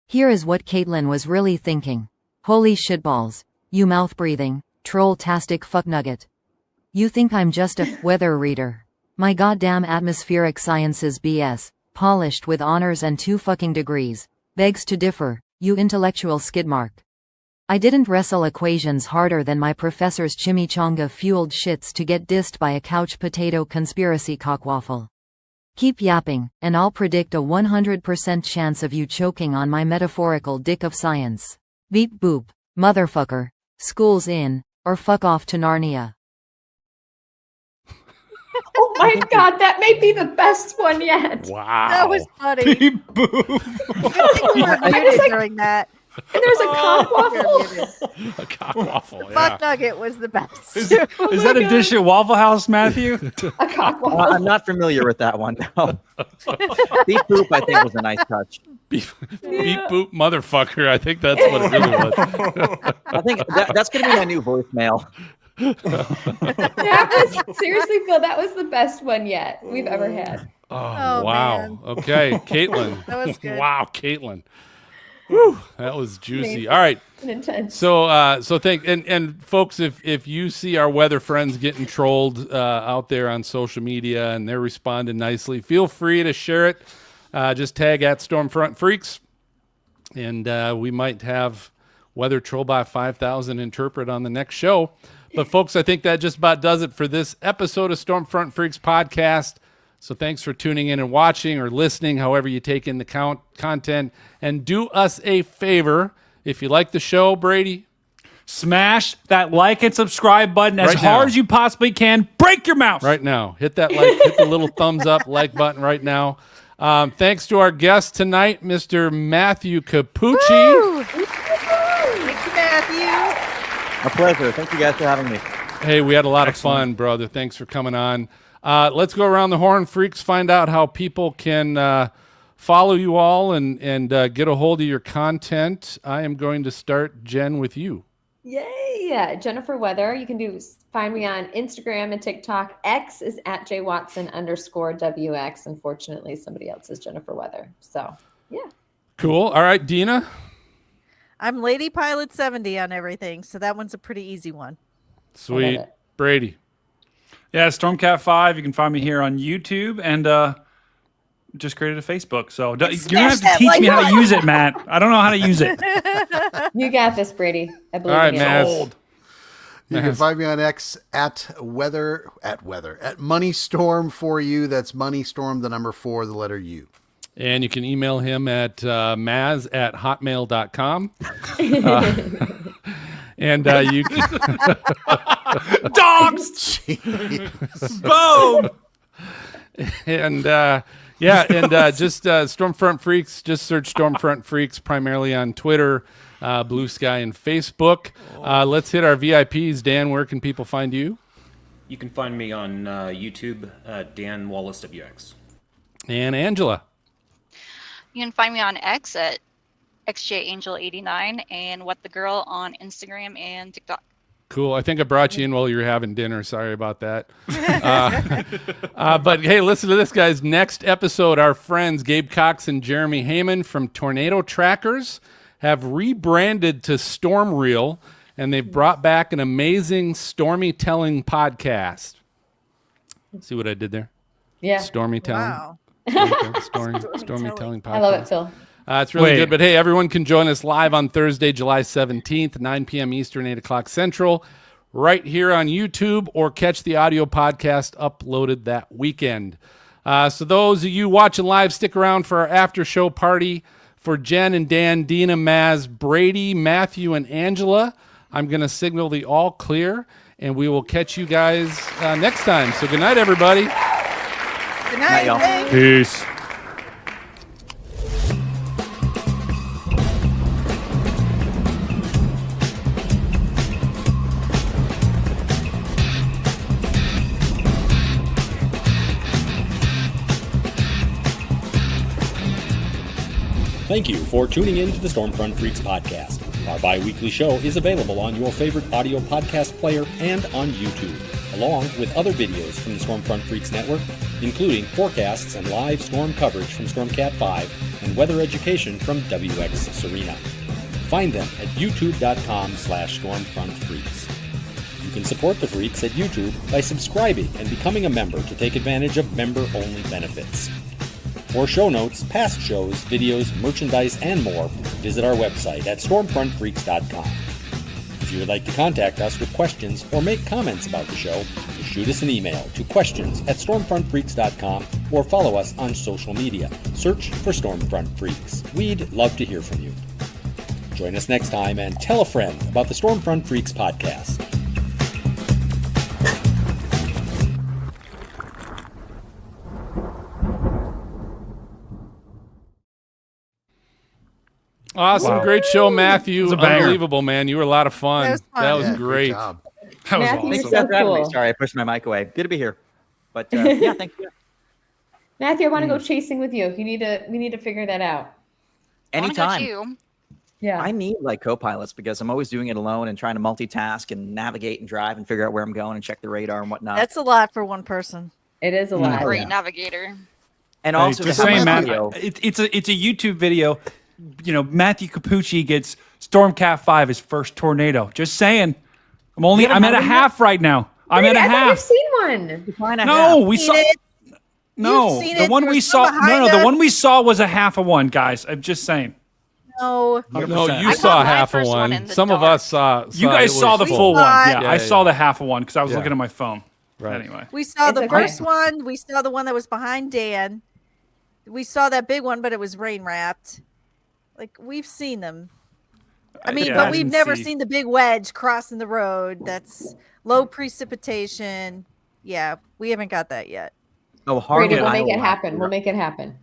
Here is what Caitlin was really thinking. Holy shitballs, you mouth-breathing, troll-tastic fucknugget. You think I'm just a weather reader. My goddamn atmospheric sciences BS, polished with honors and 2 fucking degrees. Begs to differ, you intellectual skidmark. I didn't wrestle equations harder than my professor's chimichanga-fueled shits to get dissed by a couch potato conspiracy cockwaffle. Keep yapping, and I'll predict a 100% chance of you choking on my metaphorical dick of science. Beep boop, motherfucker, school's in, or fuck off to Narnia. Oh my God, that may be the best one yet. Wow. That was funny. Beep boop. I think we were muted during that. And there's a cock waffle. A cock waffle, Buck Nugget was the best. Is that a dish at Waffle House, Matthew? A cock waffle. I'm not familiar with that one. No. Beep boop, I think, was a nice touch. Beep boop, motherfucker. I think that's what it really was. I think that's going to be my new voicemail. Seriously, Phil, that was the best one yet we've ever had. Oh wow. Man. Okay, Caitlin. That was good. Wow, Caitlin. Whew, that was juicy. All right. Intense. So and folks, if you see our weather friends getting trolled out there on social media and they're responding nicely, feel free to share it. Just tag at Stormfront Freaks, and we might have Weather Troll by 5000 interpret on the next show. But folks, I think that just about does it for this episode of Stormfront Freaks podcast. So thanks for tuning in and watching or listening, however you take in the content. And do us a favor, if you like the show, Brady, smash that like and subscribe button as Right hard now. as you possibly can. Break your mouse. right now. Hit that like, hit the little thumbs up like button right now. Thanks to our guest tonight, Mr. Matthew Cappucci. Thank you, Matthew. A pleasure. Thank you guys for having me. Hey, we had a lot of fun, brother. Thanks for coming on. Let's go around the horn, freaks, find out how people can follow you all and get a hold of your content. I am going to start, Jen, with you. Yay! Jennifer Weather. You can find me on Instagram and TikTok. X is at JWatson_WX. Unfortunately, somebody else is Jennifer Weather. So, yeah. Cool. All right, Dina. I'm Lady Pilot 70 on everything, so that one's a pretty easy one. Sweet. Brady. Yeah, Stormcat 5. You can find me here on YouTube and just created a Facebook. So you're going to have to teach me how to use it, Matt. I don't know how to use it. You got this, Brady. I believe All right, in you. Maz. You can find me on X at Moneystorm for you. That's Moneystorm, the number 4, the letter U. And you can email him at maz@hotmail.com. And you can... Dogs! Boom! And just Stormfront Freaks. Just search Stormfront Freaks primarily on Twitter, Blue Sky, and Facebook. Let's hit our VIPs. Dan, where can people find you? You can find me on YouTube, Dan Wallace WX. And Angela. You can find me on X at XJAngel89 and What the Girl on Instagram and TikTok. Cool. I think I brought you in while you were having dinner. Sorry about that. But hey, listen to this, guys. Next episode, our friends Gabe Cox and Jeremy Heyman from Tornado Trackers have rebranded to Storm Reel, and they've brought back an amazing Stormy Telling podcast. See what I did there? Yeah. Stormy Telling. Wow. Stormy Telling podcast. I love it, Phil. It's really good. But hey, everyone can join us live on Thursday, July 17th, 9 p.m. Eastern, 8 o'clock Central, right here on YouTube, or catch the audio podcast uploaded that weekend. So those of you watching live, stick around for our after show party. For Jen and Dan, Dina, Maz, Brady, Matthew, and Angela, I'm going to signal the all clear, and we will catch you guys next time. So good night, everybody. Good night, y'all. Peace. Thank you for tuning in to the Stormfront Freaks podcast. Our bi-weekly show is available on your favorite audio podcast player and on YouTube, along with other videos from the Stormfront Freaks network, including forecasts and live storm coverage from Stormcat 5 and weather education from WX Serena. Find them at youtube.com/stormfrontfreaks. You can support the Freaks at YouTube by subscribing and becoming a member to take advantage of member-only benefits. For show notes, past shows, videos, merchandise, and more, visit our website at stormfrontfreaks.com. If you would like to contact us with questions or make comments about the show, shoot us an email to questions@stormfrontfreaks.com or follow us on social media. Search for Stormfront Freaks. We'd love to hear from you. Join us next time and tell a friend about the Stormfront Freaks podcast. Awesome. Great show, Matthew. It was a banger. Unbelievable, man. You were a lot of fun. That was Yeah, great. job. That was Matthew, awesome. you're Thanks for having me. cool. Sorry, I pushed my mic away. Good to be here. But yeah, thank you. Matthew, I want to go chasing with you. We need to figure that out. Anytime. Yeah. I need like co-pilots because I'm always doing it alone and trying to multitask and navigate and drive and figure out where I'm going and check the radar and whatnot. That's a lot for one person. It is a lot. Great navigator. And Hey, also, just to have saying, my man, video- it's a YouTube video. You know, Matthew Cappucci gets Stormcat 5 his first tornado. Just saying. I'm at a half right now. I'm at a I thought half. you've seen one. No, we saw. No, seen the it. one we There's saw. some behind No, the us. one we saw was a half of one, guys. I'm just saying. No. No, 100%. you I saw got my half of first one one. in the Some of dark. us saw. You guys it saw was the We full saw one. it. Yeah, Yeah, I saw yeah. the half of one because I was Yeah. looking at my phone. Right. Anyway, We saw It's the okay. first one. We saw the one that was behind Dan. We saw that big one, but it was rain wrapped. Like we've seen them. I mean, yeah, but I we've didn't never see- seen the big wedge crossing the road. That's low precipitation. Yeah, we haven't got that yet. Oh, Brady, Harvard, we'll make it Iowa. happen. We'll make it happen.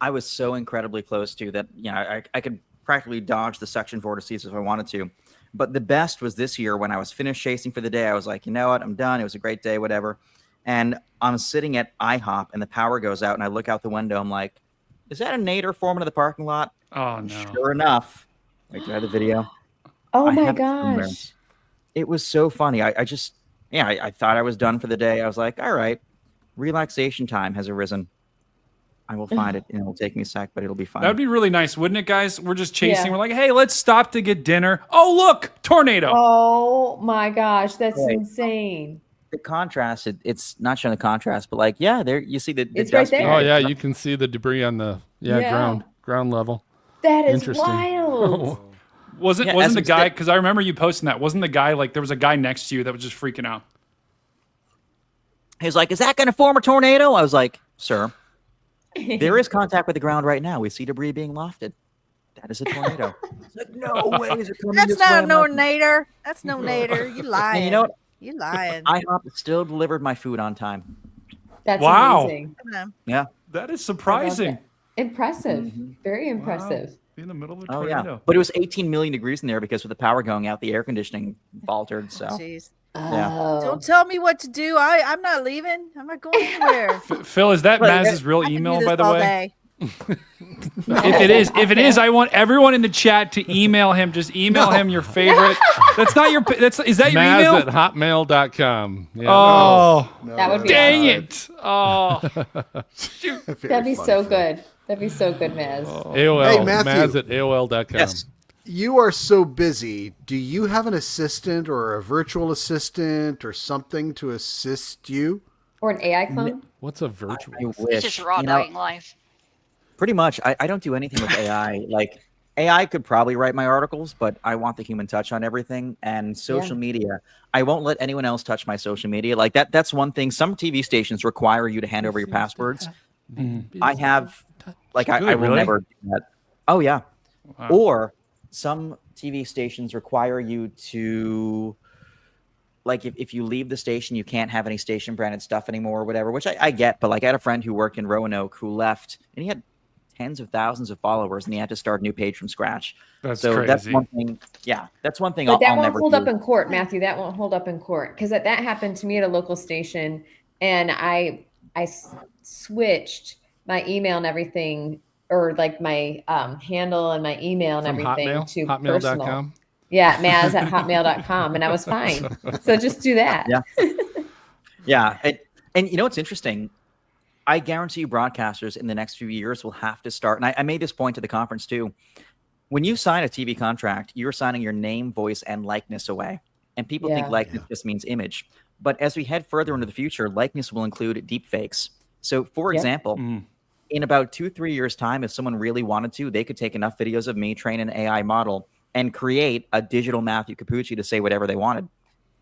I was so incredibly close to that. You know, I could practically dodge the section vortices if I wanted to. But the best was this year when I was finished chasing for the day. I was like, you know what? I'm done. It was a great day, whatever. And I'm sitting at IHOP and the power goes out and I look out the window. I'm like, is that a nader forming in the parking lot? Oh no! Sure enough. Wait, do I have the video? Oh I my have it somewhere. gosh. It was so funny. I just, I thought I was done for the day. I was like, all right, relaxation time has arisen. I will find it, and it'll take me a sec, but it'll be fine. That would be really nice, wouldn't it, guys? We're just chasing. Yeah. We're like, hey, let's stop to get dinner. Oh, look, tornado. Oh my gosh, that's Right. insane. The contrast, it's not showing the contrast, but like, yeah, there you see the It's right dust there. behind Oh it. yeah, you can see the debris on the Yeah. ground level. That is Interesting. wild. Wasn't Yeah, wasn't as the we guy? said- Because I remember you posting that. Wasn't the guy like there was a guy next to you that was just freaking out? He's like, is that going to form a tornado? I was like, sir, there is contact with the ground right now. We see debris being lofted. That is a tornado. It's like, no way is it coming That's this not way. a I'm no like, nader. That's no nader. You lying. and you know what? You lying. IHOP still delivered my food on time. That's Wow. amazing. Yeah. That is surprising. Impressive. Mm-hmm. Very impressive. In the middle of a Oh tornado. yeah, but it was 18 million degrees in there because with the power going out, the air conditioning faltered. So Jeez. yeah, Oh. Don't tell me what to do. I'm not leaving. I'm not going anywhere. Phil, is that Look, Maz's real I can do email, this by the all way? day. If it is, I want everyone in the chat to email him. Just email him your favorite. That's not your. Is that your Maz email? at hotmail.com. Yeah, Oh, That would be dang awesome. it! Oh, shoot. That'd be so good. That'd be so good, Maz. AOL. Hey, Matthew. Maz at AOL.com. yes. You are so busy. Do you have an assistant or a virtual assistant or something to assist you? Or an AI clone? What's a virtual? I It's wish. just raw You know, dying life. pretty much. I don't do anything with AI. Like AI could probably write my articles, but I want the human touch on everything. And social media, I won't let anyone else touch my social media. Like that's one thing. Some TV stations require you to hand over your passwords. I have, like, I will really? never do that. Oh yeah. Wow. Or some TV stations require you to, like, if you leave the station, you can't have any station branded stuff anymore or whatever, which I get. But like, I had a friend who worked in Roanoke who left and he had tens of thousands of followers and he had to start a new page from scratch. That's so crazy. that's one thing. Yeah, that's one thing But that I'll won't never hold do. up in court, Matthew. That won't hold up in court because that happened to me at a local station, and I switched my email and everything, or like my handle and my email and From everything Hotmail? to Hotmail.com? personal. Yeah, Maz at hotmail.com, and I was fine. So just do that. Yeah. Yeah. And you know what's interesting? I guarantee you broadcasters in the next few years will have to start. And I made this point to the conference too. When you sign a TV contract, you're signing your name, voice, and likeness away. And people think Yeah. likeness just means image. But as we head further into the future, likeness will include deep fakes. So, for Yeah. example, in about 2-3 years time, if someone really wanted to, they could take enough videos of me, train an AI model, and create a digital Matthew Cappucci to say whatever they wanted.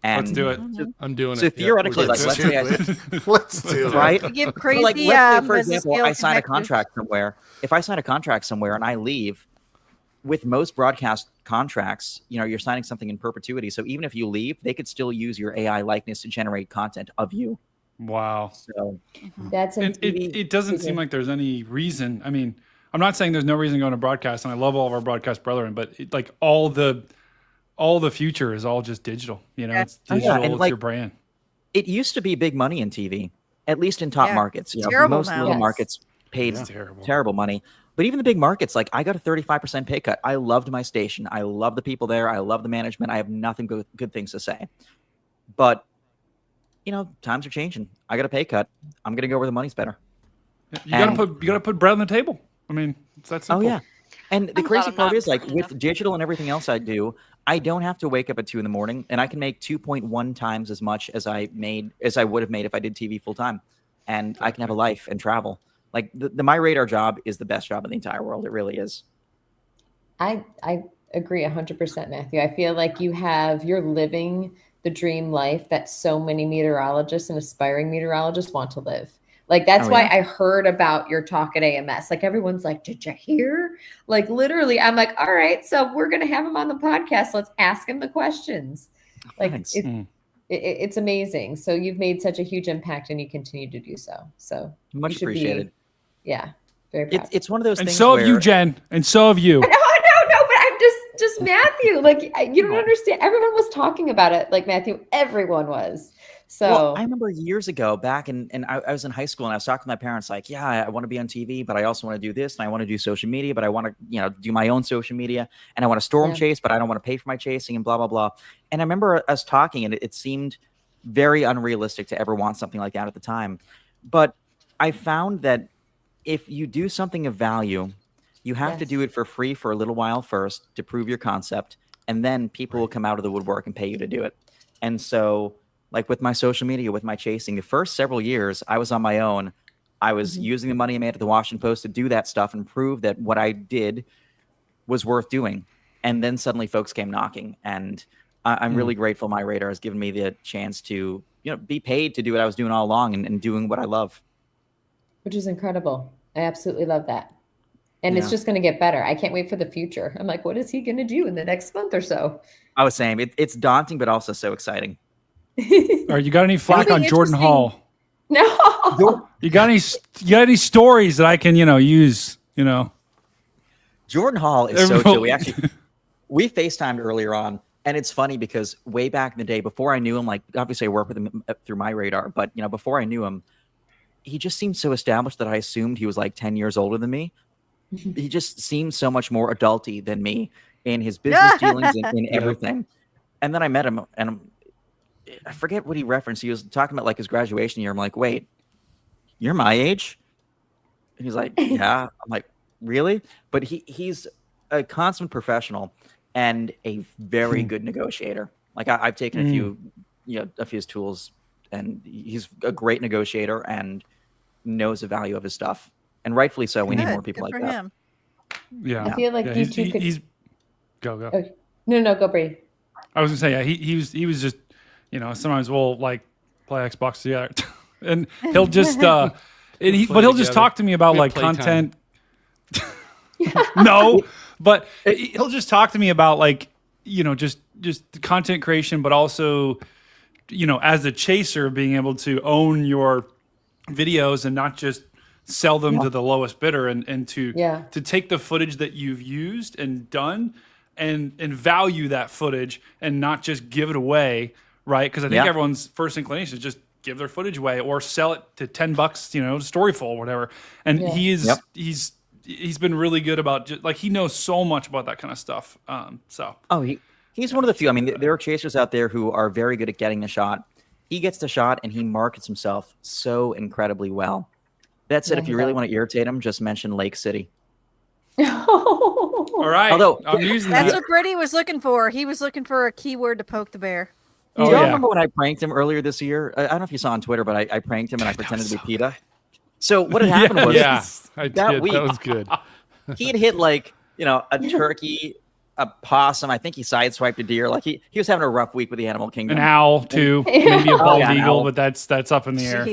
And Let's do it. I'm doing so it. theoretically, Let's let's do say it. Let's do it. right. You give So, crazy, like, let's say, for Mrs. example, Gill I sign a connective. contract somewhere. If I sign a contract somewhere and I leave, with most broadcast contracts, you're signing something in perpetuity. So even if you leave, they could still use your AI likeness to generate content of you. Wow. So That's And it doesn't seem like there's any reason. I mean, I'm not saying there's no reason to go into broadcast, and I love all of our broadcast brethren, but all the future is all just digital. It's digital. and It's your brand. It used to be big money in TV, at least in top markets. Terrible Most now. little Yes. markets paid It's terrible. terrible money. But even the big markets, like I got a 35% pay cut. I loved my station. I love the people there. I love the management. I have nothing good things to say. But times are changing. I got a pay cut. I'm gonna go where the money's better. You gotta put bread on the table. I mean, it's that simple. Oh yeah. And the I'm glad crazy I'm part not is, like, important with digital and everything else I do, I don't have to wake up at 2 a.m, and I can make 2.1 times as much as I would have made if I did TV full time. And I can have a life and travel. Like the My Radar job is the best job in the entire world. It really is. I agree 100%, Matthew. I feel like you're living the dream life that so many meteorologists and aspiring meteorologists want to live. Like, that's why I heard about your talk at AMS. Like, everyone's like, did you hear? Like, literally, I'm like, all right, so we're going to have him on the podcast. Let's ask him the questions. Like, it's amazing. So you've made such a huge impact, and you continue to do so. So Much you should appreciated. Yeah, very proud. It's one of those And things. so have you, Jen. And so have you. No, but I'm just Matthew. Like, you don't understand. Everyone was talking about it. Like, Matthew, everyone was. So Well, I remember years ago back and I was in high school and I was talking to my parents like, yeah, I want to be on TV, but I also want to do this and I want to do social media, but I want to, do my own social media and I want to storm chase, but I don't want to pay for my chasing and blah, blah, blah. And I remember us talking and it seemed very unrealistic to ever want something like that at the time. But I found that if you do something of value, you have to do it for free for a little while first to prove your concept. And then people will come out of the woodwork and pay you to do it. And so, like with my social media, with my chasing, the first several years I was on my own. I was using the money I made at the Washington Post to do that stuff and prove that what I did was worth doing. And then suddenly folks came knocking. And I'm really grateful My Radar has given me the chance to, be paid to do what I was doing all along and doing what I love. which is incredible. I absolutely love that. And it's just going to get better. I can't wait for the future. I'm like, what is he going to do in the next month or so? I was saying it's daunting, but also so exciting. All right, you got any flack on Jordan Hall? No. You got any stories that I can, use, Jordan Hall is so chill. We FaceTimed earlier on, and it's funny because way back in the day, before I knew him, like obviously I work with him through My Radar, but before I knew him, he just seemed so established that I assumed he was like 10 years older than me. He just seemed so much more adulty than me in his business dealings and in everything. And then I met him, and I forget what he referenced. He was talking about like his graduation year. I'm like, wait, you're my age? And he's like, yeah. I'm like, really? But he's a consummate professional and a very good negotiator. Like I've taken a few of his tools, and he's a great negotiator and knows the value of his stuff. And rightfully so. We need more people like that. Him. Yeah. I feel like you two could. Go. Oh, no, go Brady. I was gonna say, yeah, he was just, sometimes we'll like play Xbox together, and he'll just, but he'll just talk to me about like content. No, but he'll just talk to me about like, just content creation, but also, as a chaser, being able to own your videos and not just sell them to the lowest bidder, and to take the footage that you've used and done and value that footage and not just give it away, right? Because I think everyone's first inclination is just give their footage away or sell it to $10, Storyful or whatever. And he's been really good about he knows so much about that kind of stuff. He's one of the few. I mean, there are chasers out there who are very good at getting the shot. He gets the shot and he markets himself so incredibly well. That said, if you really want to irritate him, just mention Lake City. All right. Although I'm using That's that. what Brady was looking for. He was looking for a keyword to poke the bear. Do y'all remember when I pranked him earlier this year? I don't know if you saw on Twitter, but I pranked him and I pretended to be PETA. So what had happened was that week, that was good. He had hit like, a turkey, a possum. I think he sideswiped a deer. Like he was having a rough week with the animal kingdom. An owl too, maybe a bald eagle, but that's up in the air.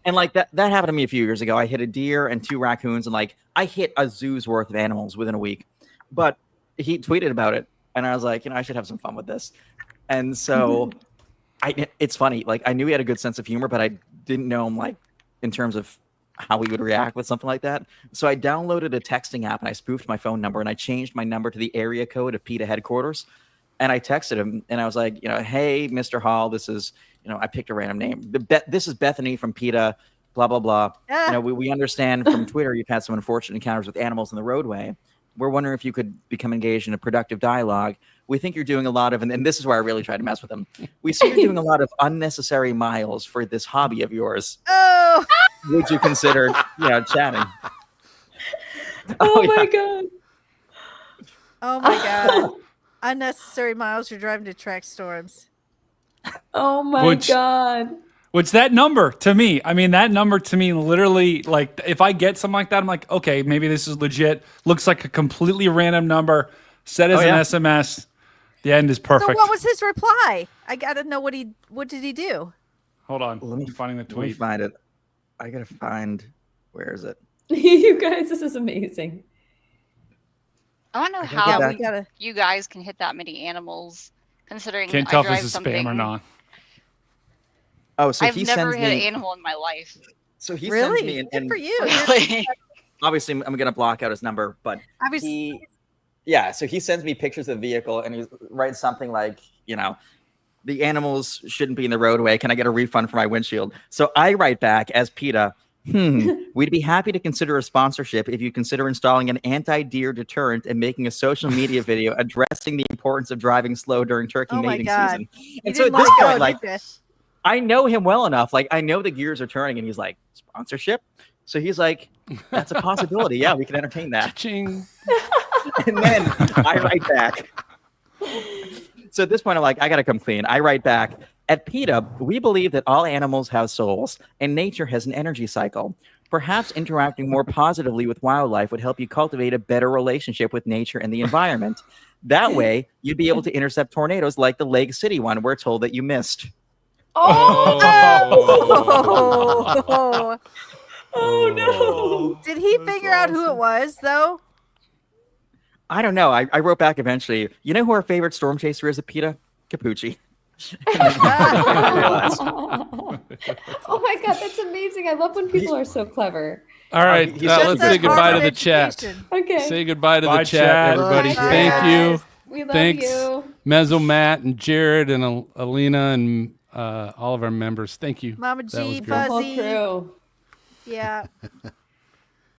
And like that happened to me a few years ago. I hit a deer and 2 raccoons, and like I hit a zoo's worth of animals within a week. But he tweeted about it, and I was like, I should have some fun with this. And so it's funny. Like I knew he had a good sense of humor, but I didn't know him like in terms of how he would react with something like that. So I downloaded a texting app and I spoofed my phone number and I changed my number to the area code of PETA headquarters. And I texted him and I was like, hey, Mr. Hall, this is, I picked a random name. This is Bethany from PETA, blah, blah, blah. We understand from Twitter you've had some unfortunate encounters with animals in the roadway. We're wondering if you could become engaged in a productive dialogue. We think you're doing a lot of, and this is where I really tried to mess with him. We see you're doing a lot of unnecessary miles for this hobby of yours. Oh, would you consider, chatting? Oh my God. Oh my God. Unnecessary miles you're driving to track storms. Oh my God. Which that number to me, literally, like, if I get something like that, I'm like, okay, maybe this is legit. Looks like a completely random number, set as an SMS. The end is perfect. So what was his reply? I gotta know what did he do? Hold on, let me find the tweet. Let me find it. I gotta find, where is it? You guys, this is amazing. I want to know how you guys can hit that many animals, considering Can't tell if this is spam or not. Oh, so I've never hit an animal in my life. So he really? sends me and Good for you. Really? Obviously, I'm gonna block out his number, but so he sends me pictures of the vehicle and he writes something like, the animals shouldn't be in the roadway. Can I get a refund for my windshield? So I write back as PETA, we'd be happy to consider a sponsorship if you consider installing an anti-deer deterrent and making a social media video addressing the importance of driving slow during turkey mating season. And so at this point, like, I know him well enough. Like, I know the gears are turning, and he's like, sponsorship? So he's like, that's a possibility. Yeah, we can entertain that. Ching. And then I write back. So at this point, I'm like, I got to come clean. I write back, at PETA, we believe that all animals have souls, and nature has an energy cycle. Perhaps interacting more positively with wildlife would help you cultivate a better relationship with nature and the environment. That way, you'd be able to intercept tornadoes like the Lake City one we're told that you missed. Oh no! Did he figure out who it was, though? I don't know. I wrote back eventually. You know who our favorite storm chaser is at PETA? Cappucci. Oh my God, that's amazing. I love when people are so clever. All right, let's say goodbye to the chat. Okay. Say goodbye to the chat, everybody. Bye. Thank you. We love Thanks, you. Mezzo Matt and Jared and Alina and all of our members. Thank you. Mama That was G, great. Buzzy. Whole crew. Yeah.